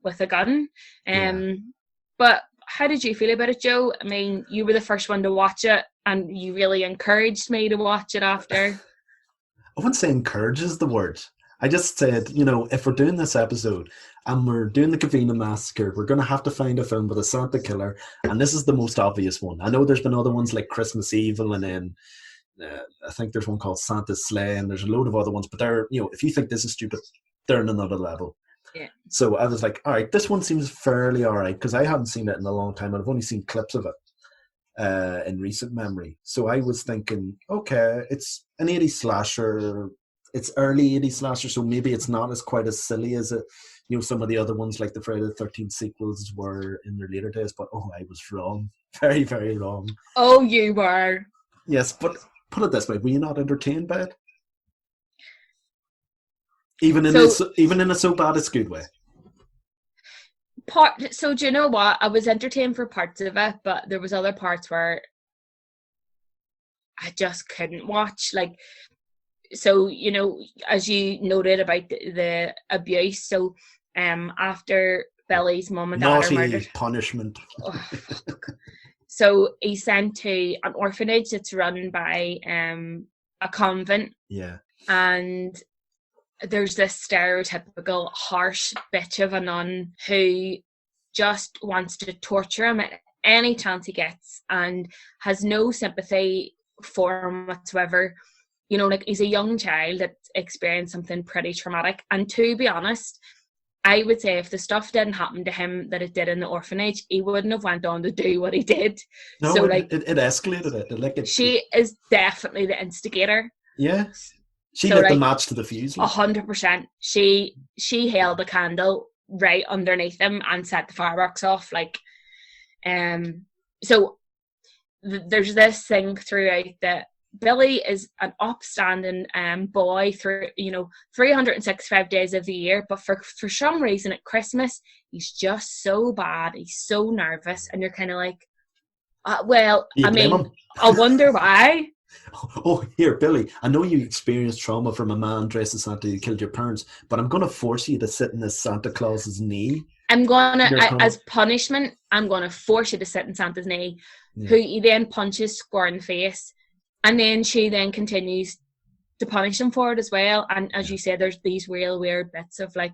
[SPEAKER 3] with a gun. But how did you feel about it, Joe? I mean, you were the first one to watch it, and you really encouraged me to watch it after.
[SPEAKER 4] I wouldn't say encourage is the word. I just said, you know, if we're doing this episode and we're doing the Covina Massacre, we're going to have to find a film with a Santa killer, and this is the most obvious one. I know there's been other ones like Christmas Evil, and then I think there's one called Santa's Sleigh, and there's a load of other ones, but they're, you know, if you think this is stupid, they're in another level.
[SPEAKER 3] Yeah.
[SPEAKER 4] So I was like, all right, this one seems fairly all right, because I haven't seen it in a long time, and I've only seen clips of it in recent memory. So I was thinking, okay, it's an 80s slasher. It's early 80s slasher, so maybe it's not as quite as silly as it, you know, some of the other ones like the Friday the 13th sequels were in their later days. But I was wrong, very, very wrong.
[SPEAKER 3] Oh, you were.
[SPEAKER 4] Yes, but put it this way: were you not entertained by it? Even in a so bad it's good way.
[SPEAKER 3] So do you know what? I was entertained for parts of it, but there was other parts where I just couldn't watch. Like, so, you know, as you noted about the abuse, so after Billy's mum and dad are murdered,
[SPEAKER 4] punishment.
[SPEAKER 3] So he's sent to an orphanage that's run by a convent.
[SPEAKER 4] Yeah.
[SPEAKER 3] And there's this stereotypical harsh bitch of a nun who just wants to torture him at any chance he gets and has no sympathy for him whatsoever. You know, like, he's a young child that experienced something pretty traumatic. And to be honest, I would say if the stuff didn't happen to him that it did in the orphanage, he wouldn't have went on to do what he did.
[SPEAKER 4] No,
[SPEAKER 3] so,
[SPEAKER 4] it escalated it.
[SPEAKER 3] She is definitely the instigator.
[SPEAKER 4] Yeah. She
[SPEAKER 3] So,
[SPEAKER 4] lit
[SPEAKER 3] like,
[SPEAKER 4] the match to the fuse.
[SPEAKER 3] 100%. She held a candle right underneath him and set the fireworks off. Like, so there's this thing throughout that Billy is an upstanding boy through, 365 days of the year, but for some reason at Christmas he's just so bad, he's so nervous, and you're kind of like, I wonder why.
[SPEAKER 4] Oh, here, Billy, I know you experienced trauma from a man dressed as Santa who killed your parents, but I'm going to force you to sit in this Santa Claus's knee.
[SPEAKER 3] As punishment, I'm going to force you to sit in Santa's knee, who he then punches square in the face. And then she then continues to punish him for it as well. And as you said, there's these real weird bits of like,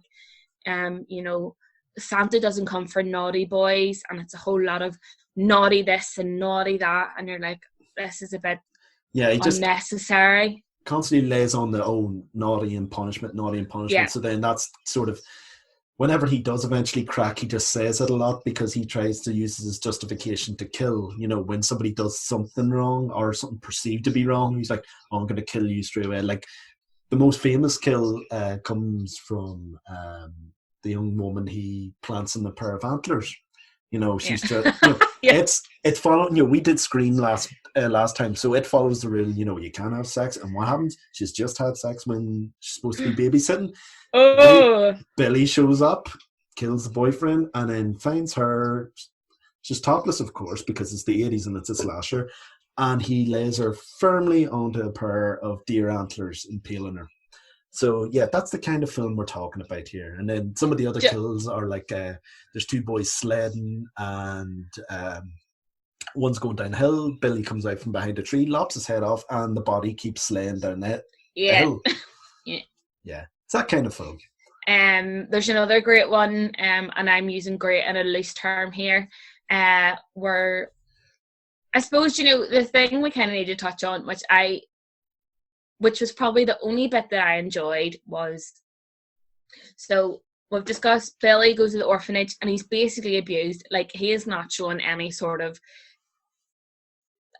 [SPEAKER 3] Santa doesn't come for naughty boys, and it's a whole lot of naughty this and naughty that. And you're like, this is a bit unnecessary.
[SPEAKER 4] Constantly lays on the naughty and punishment. Yeah. So then that's sort of, whenever he does eventually crack, he just says it a lot because he tries to use it as justification to kill. You know, when somebody does something wrong or something perceived to be wrong, he's like, I'm going to kill you straight away. Like, the most famous kill comes from the young woman he plants in a pair of antlers. You know, she's just, it's following, we did Scream last time, so it follows the rule, you can't have sex. And what happens? She's just had sex when she's supposed to be babysitting. Billy shows up, kills the boyfriend, and then finds her. She's topless, of course, because it's the 80s and it's a slasher. And he lays her firmly onto a pair of deer antlers, impaling her. So, yeah, that's the kind of film we're talking about here. And then some of the other kills are like, there's two boys sledding, and one's going downhill. Billy comes out from behind a tree, lops his head off, and the body keeps slaying down the hill. Yeah. It's that kind of film.
[SPEAKER 3] There's another great one, and I'm using great in a loose term here, where I suppose, the thing we kind of need to touch on, which was probably the only bit that I enjoyed, was, so we've discussed Billy goes to the orphanage and he's basically abused. Like, he is not showing any sort of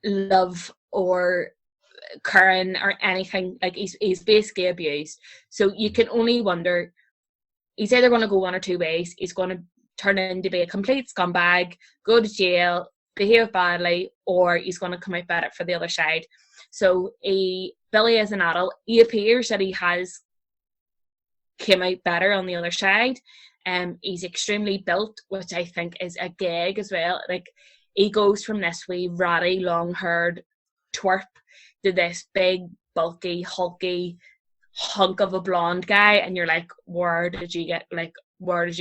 [SPEAKER 3] love or caring or anything. Like, he's basically abused. So you can only wonder, he's either going to go one or two ways. He's going to turn into be a complete scumbag, go to jail, behave badly, or he's going to come out better for the other side. So Billy, as an adult, he appears that he has came out better on the other side. He's extremely built, which I think is a gag as well. Like, he goes from this wee ratty, long-haired twerp to this big, bulky, hulky hunk of a blonde guy, and you're like, where did you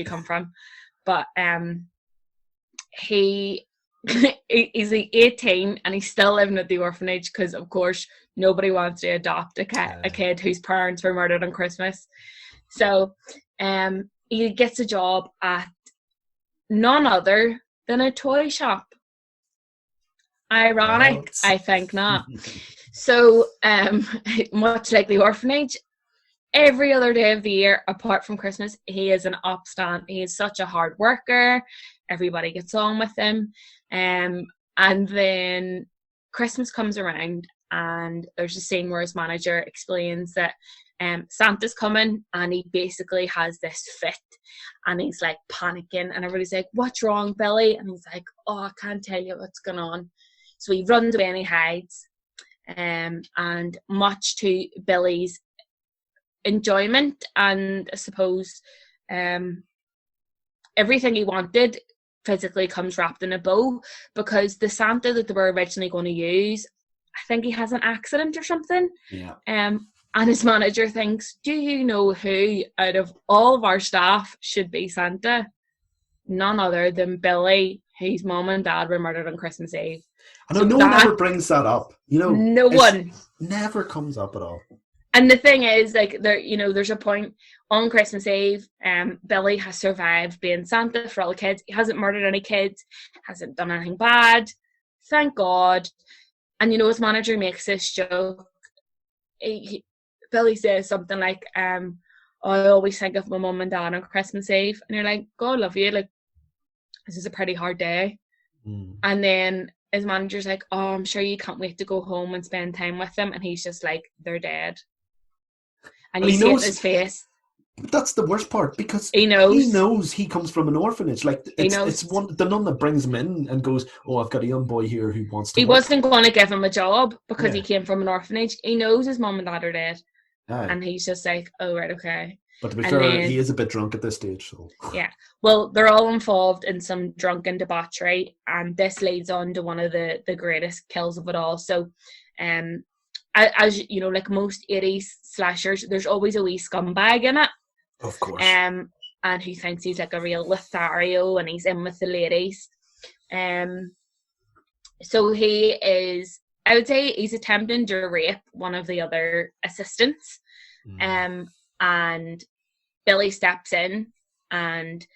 [SPEAKER 3] come from? But he's like 18 and he's still living at the orphanage because, of course, nobody wants to adopt a kid whose parents were murdered on Christmas. So he gets a job at none other than a toy shop. Ironic? What? I think not. So much like the orphanage, every other day of the year, apart from Christmas, he is an upstand. He is such a hard worker. Everybody gets on with him. And then Christmas comes around and there's a scene where his manager explains that Santa's coming, and he basically has this fit and he's like panicking, and everybody's like, what's wrong, Billy? And he's like, oh, I can't tell you what's going on. So he runs away and he hides. And much to Billy's enjoyment, and I suppose everything he wanted physically comes wrapped in a bow, because the Santa that they were originally going to use, I think he has an accident or something.
[SPEAKER 4] Yeah.
[SPEAKER 3] And his manager thinks, do you know who out of all of our staff should be Santa? None other than Billy, whose mom and dad were murdered on Christmas Eve.
[SPEAKER 4] I know, so no one ever brings that up.
[SPEAKER 3] No one.
[SPEAKER 4] Never comes up at all.
[SPEAKER 3] And the thing is, like, there's a point on Christmas Eve, Billy has survived being Santa for all the kids. He hasn't murdered any kids, hasn't done anything bad. Thank God. And, his manager makes this joke. Billy says something like, I always think of my mum and dad on Christmas Eve. And you're like, God love you. Like, this is a pretty hard day. Mm. And then his manager's like, oh, I'm sure you can't wait to go home and spend time with them. And he's just like, they're dead. And you see it in his face.
[SPEAKER 4] That's the worst part, because
[SPEAKER 3] he
[SPEAKER 4] knows he comes from an orphanage. Like, it's the nun that brings him in and goes, oh, I've got a young boy here who wants to
[SPEAKER 3] He wasn't going to give him a job because he came from an orphanage. He knows his mum and dad are dead. Aye. And he's just like, oh, right, okay.
[SPEAKER 4] But to be fair, he is a bit drunk at this stage. So.
[SPEAKER 3] Yeah. Well, they're all involved in some drunken debauchery, and this leads on to one of the greatest kills of it all. So, as you know, like most 80s slashers, there's always a wee scumbag in it.
[SPEAKER 4] Of course.
[SPEAKER 3] And who thinks he's like a real Lothario and he's in with the ladies. So he is, I would say he's attempting to rape one of the other assistants. And Billy steps in, and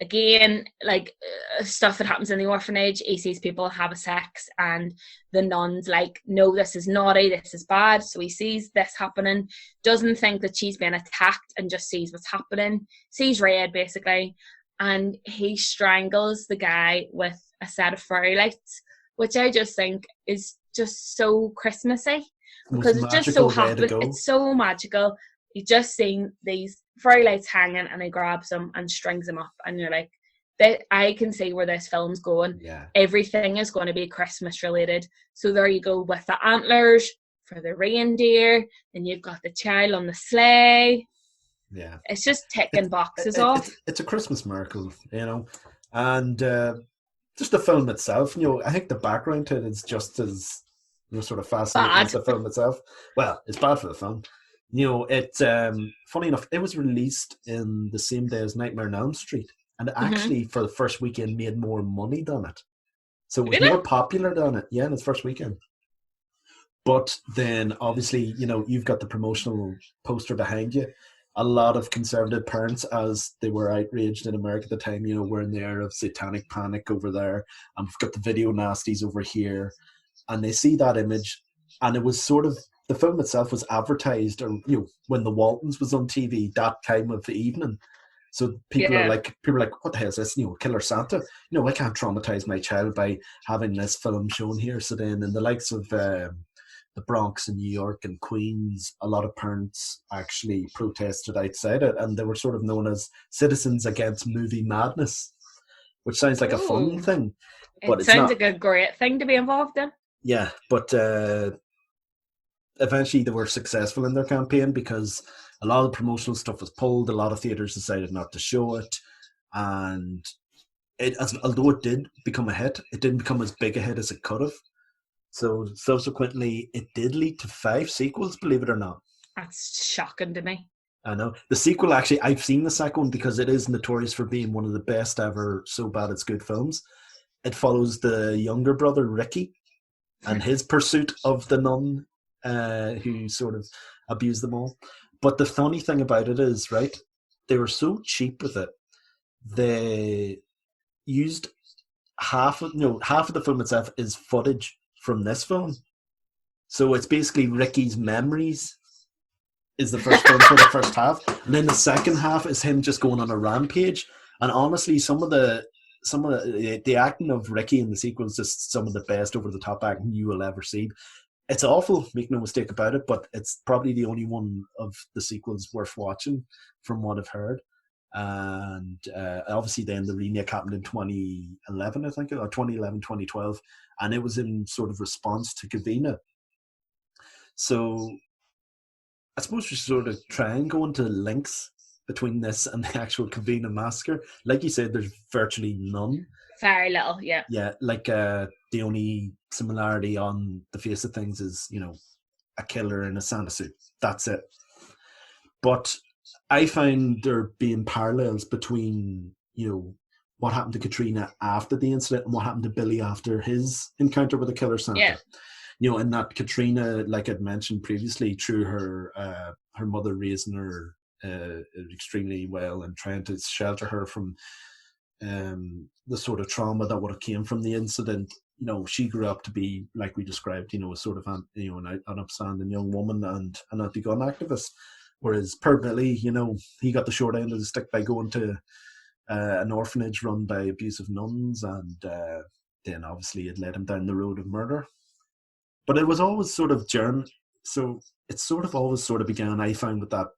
[SPEAKER 3] again, like stuff that happens in the orphanage, he sees people have a sex, and the nun's like, no, this is naughty, this is bad. So he sees this happening, doesn't think that she's been attacked, and just sees what's happening, sees red basically, and he strangles the guy with a set of fairy lights, which I just think is just so Christmassy, because it's just so happy. It's so magical. You just seen these fairy lights hanging, and he grabs them and strings them up, and you're like, I can see where this film's going.
[SPEAKER 4] Yeah.
[SPEAKER 3] Everything is going to be Christmas related. So there you go with the antlers for the reindeer, then you've got the child on the sleigh.
[SPEAKER 4] Yeah.
[SPEAKER 3] It's just ticking boxes off.
[SPEAKER 4] It's a Christmas miracle, and just the film itself, I think the background to it is just as sort of fascinating as the film itself. Well, it's bad for the film. Funny enough, it was released in the same day as Nightmare on Elm Street, and it actually for the first weekend made more money than it. So it was more popular than it, in its first weekend. But then obviously, you've got the promotional poster behind you. A lot of conservative parents, as they were outraged in America at the time, were in the air of satanic panic over there, and we've got the video nasties over here, and they see that image, and it was sort of, the film itself was advertised, or when the Waltons was on TV that time of the evening. So people are like, what the hell is this? Killer Santa. I can't traumatize my child by having this film shown here. So then, in the likes of the Bronx in New York and Queens, a lot of parents actually protested outside it, and they were sort of known as Citizens Against Movie Madness, which sounds like a fun thing. But
[SPEAKER 3] it sounds like a great thing to be involved in.
[SPEAKER 4] Yeah, but eventually they were successful in their campaign because a lot of the promotional stuff was pulled. A lot of theatres decided not to show it, and although it did become a hit, it didn't become as big a hit as it could have. So subsequently, it did lead to 5 sequels, believe it or not.
[SPEAKER 3] That's shocking to me.
[SPEAKER 4] I know. The sequel, actually, I've seen the second one because it is notorious for being one of the best ever so bad it's good films. It follows the younger brother, Ricky, and his pursuit of the nun who sort of abused them all. But the funny thing about it is, right, they were so cheap with it, they used half of the film itself is footage from this film. So it's basically Ricky's memories is the first film for the first half, and then the second half is him just going on a rampage. And honestly, some of the acting of Ricky in the sequel is just some of the best over the top acting you will ever see. It's awful, make no mistake about it, but it's probably the only one of the sequels worth watching from what I've heard. And obviously then the remake happened in 2011, I think, or 2011, 2012, and it was in sort of response to Covina. So I suppose we should sort of try and go into links between this and the actual Covina massacre. Like you said, there's virtually none.
[SPEAKER 3] Very little, yeah.
[SPEAKER 4] Yeah, like the only similarity on the face of things is, a killer in a Santa suit. That's it. But I find there being parallels between, what happened to Katrina after the incident and what happened to Billy after his encounter with the killer Santa. Yeah. And that Katrina, like I'd mentioned previously, through her mother raising her extremely well and trying to shelter her from the sort of trauma that would have came from the incident. She grew up to be, like we described, a sort of an upstanding young woman and an anti-gun activist. Whereas poor Billy, he got the short end of the stick by going to an orphanage run by abusive nuns, and then obviously it led him down the road of murder. But it was always sort of so it sort of always sort of began, I found, with that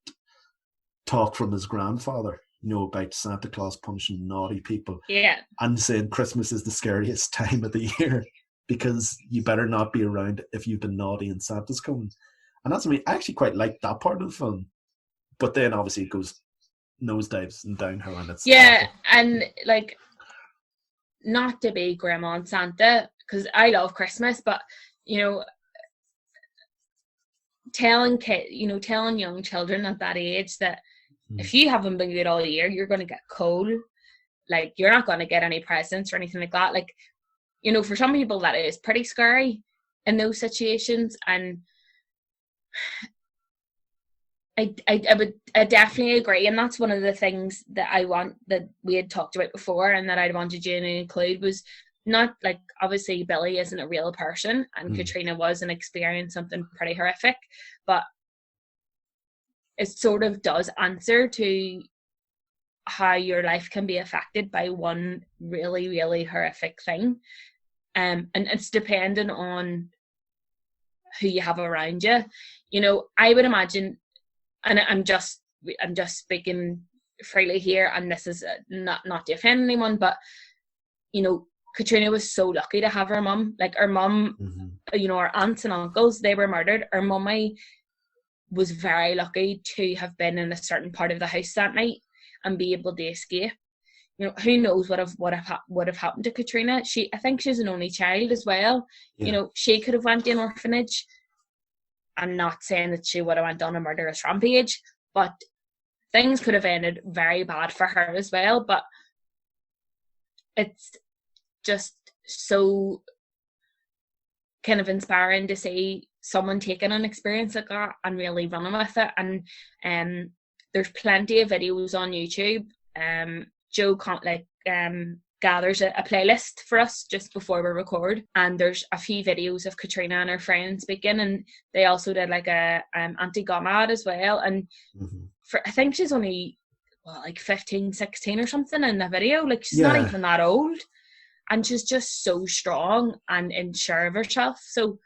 [SPEAKER 4] talk from his grandfather, about Santa Claus punishing naughty people.
[SPEAKER 3] Yeah.
[SPEAKER 4] And saying Christmas is the scariest time of the year because you better not be around if you've been naughty and Santa's coming. And that's I actually quite like that part of the film. But then obviously it goes nosedives and downhill, and it's awful.
[SPEAKER 3] And like, not to be grim on Santa, because I love Christmas, but telling young children at that age that if you haven't been good all year, you're going to get cold. Like, you're not going to get any presents or anything like that. Like, for some people that is pretty scary in those situations. And I definitely agree. And that's one of the things that I want, that we had talked about before and that I'd wanted you to include, was not like, obviously Billy isn't a real person and Katrina was and experienced something pretty horrific, but it sort of does answer to how your life can be affected by one really, really horrific thing. And it's dependent on who you have around you. I would imagine, and I'm just speaking freely here, and this is not to offend anyone, but, Katrina was so lucky to have her mum. Like, her mum, her aunts and uncles, they were murdered. Her mummy was very lucky to have been in a certain part of the house that night and be able to escape. Who knows what would have happened to Katrina? I think she's an only child as well. Yeah. She could have went to an orphanage. I'm not saying that she would have went on a murderous rampage, but things could have ended very bad for her as well. But it's just so kind of inspiring to see someone taking an experience like that and really running with it. And there's plenty of videos on YouTube. Joe gathers a playlist for us just before we record, and there's a few videos of Katrina and her friends speaking, and they also did like a anti-gun ad as well. And I think she's only like 15, 16 or something in the video. Like, she's not even that old. And she's just so strong and sure of herself. So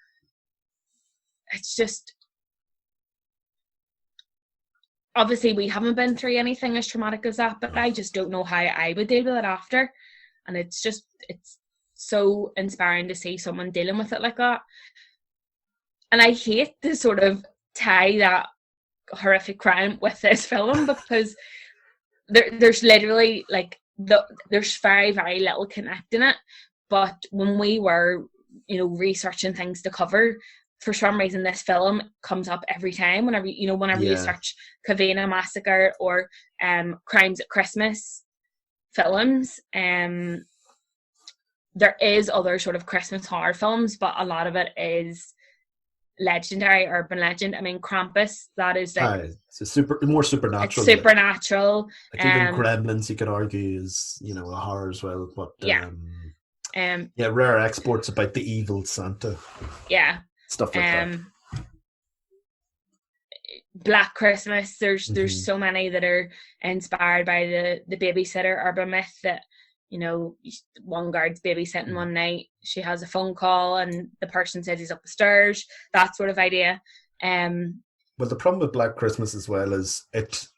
[SPEAKER 3] it's just, obviously we haven't been through anything as traumatic as that, but I just don't know how I would deal with it after. And it's so inspiring to see someone dealing with it like that. And I hate to sort of tie that horrific crime with this film, because there's literally like there's very, very little connecting it. But when we were, researching things to cover, for some reason this film comes up every time whenever you search Covina Massacre or Crimes at Christmas films. There is other sort of Christmas horror films, but a lot of it is legendary urban legend. I mean, Krampus, that is like
[SPEAKER 4] it's more supernatural.
[SPEAKER 3] It's supernatural.
[SPEAKER 4] Like even Gremlins, you could argue, is a horror as well. But rare exports about the evil Santa.
[SPEAKER 3] Yeah,
[SPEAKER 4] stuff like that.
[SPEAKER 3] Black Christmas. There's so many that are inspired by the babysitter urban myth that, one guard's babysitting one night, she has a phone call and the person says he's up the stairs, that sort of idea.
[SPEAKER 4] Well, the problem with Black Christmas as well is if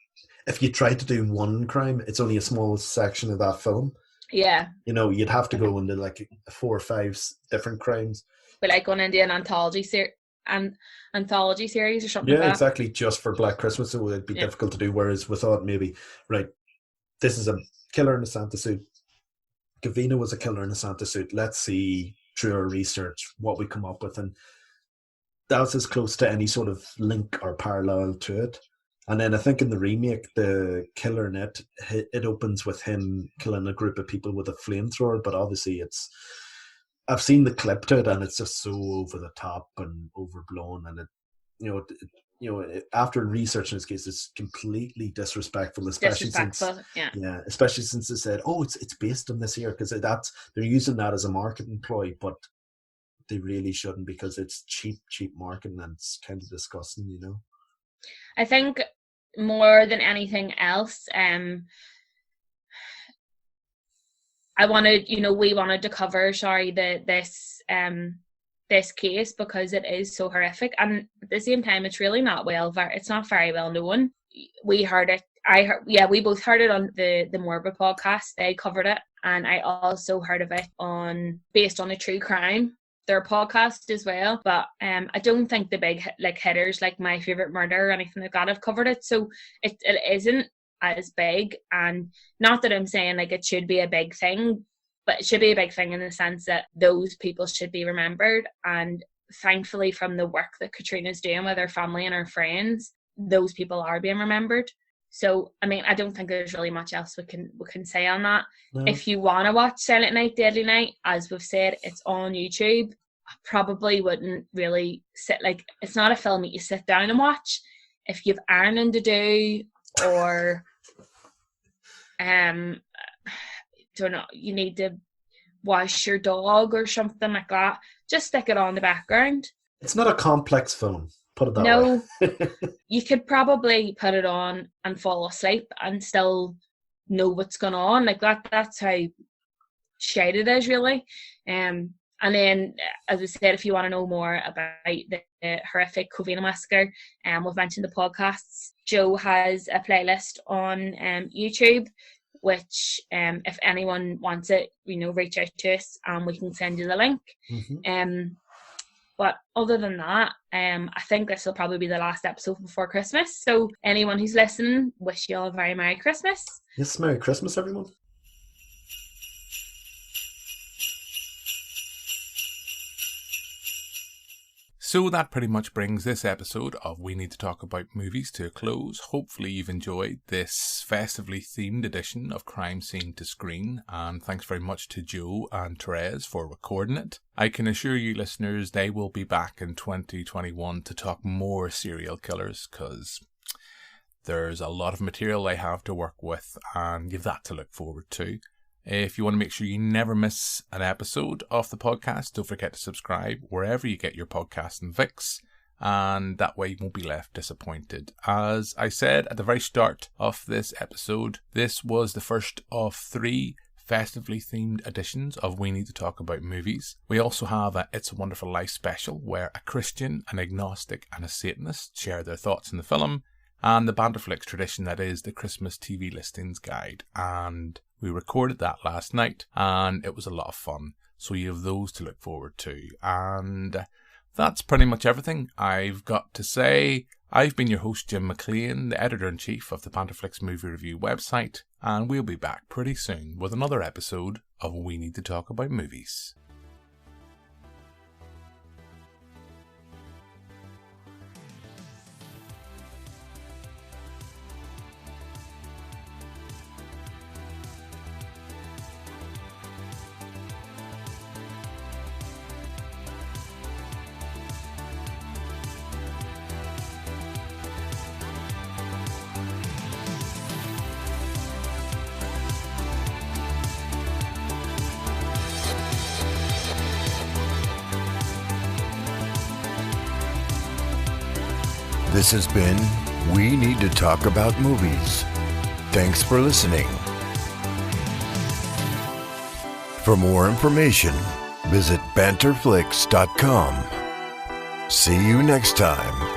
[SPEAKER 4] you try to do one crime, it's only a small section of that film.
[SPEAKER 3] Yeah.
[SPEAKER 4] You'd have to go into like 4 or 5 different crimes.
[SPEAKER 3] But like going into an anthology series or something like that.
[SPEAKER 4] Yeah, exactly, just for Black Christmas, it would be difficult to do, whereas we thought maybe, right, this is a killer in a Santa suit. Covina was a killer in a Santa suit. Let's see through our research what we come up with, and that's as close to any sort of link or parallel to it. And then I think in the remake, the killer in it opens with him killing a group of people with a flamethrower, but obviously I've seen the clip to it, and it's just so over the top and overblown, and after researching this case, it's completely disrespectful, especially since they said, "Oh, it's based on this year," because they're using that as a marketing ploy, but they really shouldn't, because it's cheap marketing, and it's kind of disgusting,
[SPEAKER 3] I think more than anything else, we wanted to cover, this case because it is so horrific, and at the same time it's really not it's not very well known. We heard it, we both heard it on the Morbid podcast. They covered it, and I also heard of it based on a true crime, their podcast as well. But I don't think the big hitters like My Favorite Murder or anything like that have covered it, so it isn't as big. And not that I'm saying it should be a big thing, but it should be a big thing in the sense that those people should be remembered. And thankfully, from the work that Katrina's doing with her family and her friends, those people are being remembered. So, I mean, I don't think there's really much else we can say on that. No. If you want to watch Silent Night, Deadly Night, as we've said, it's on YouTube. I probably wouldn't really it's not a film that you sit down and watch. If you've ironing to do, or don't know, you need to wash your dog or something like that, just stick it on the background.
[SPEAKER 4] It's not a complex film, put it that way.
[SPEAKER 3] No, you could probably put it on and fall asleep and still know what's going on. That's how shade it is, really. And then, as I said, if you want to know more about the horrific Covina Massacre, we've mentioned the podcasts. Joe has a playlist on YouTube, which if anyone wants it, reach out to us and we can send you the link. Mm-hmm. But other than that, I think this will probably be the last episode before Christmas. So anyone who's listening, wish you all a very Merry Christmas.
[SPEAKER 4] Yes, Merry Christmas, everyone.
[SPEAKER 2] So that pretty much brings this episode of We Need to Talk About Movies to a close. Hopefully you've enjoyed this festively themed edition of Crime Scene to Screen, and thanks very much to Joe and Therese for recording it. I can assure you listeners they will be back in 2021 to talk more serial killers, because there's a lot of material they have to work with and you've that to look forward to. If you want to make sure you never miss an episode of the podcast, don't forget to subscribe wherever you get your podcast and fix. and that way you won't be left disappointed. As I said at the very start of this episode, this was the first of 3 festively themed editions of We Need to Talk About Movies. We also have a It's a Wonderful Life special where a Christian, an agnostic and a Satanist share their thoughts in the film, and the Banterflix tradition that is the Christmas TV listings guide. And we recorded that last night and it was a lot of fun, so you have those to look forward to. And that's pretty much everything I've got to say. I've been your host, Jim McLean, the editor-in-chief of the Banterflix movie review website, and we'll be back pretty soon with another episode of We Need to Talk About Movies.
[SPEAKER 1] This has been We Need to Talk About Movies. Thanks for listening. For more information, visit banterflix.com. See you next time.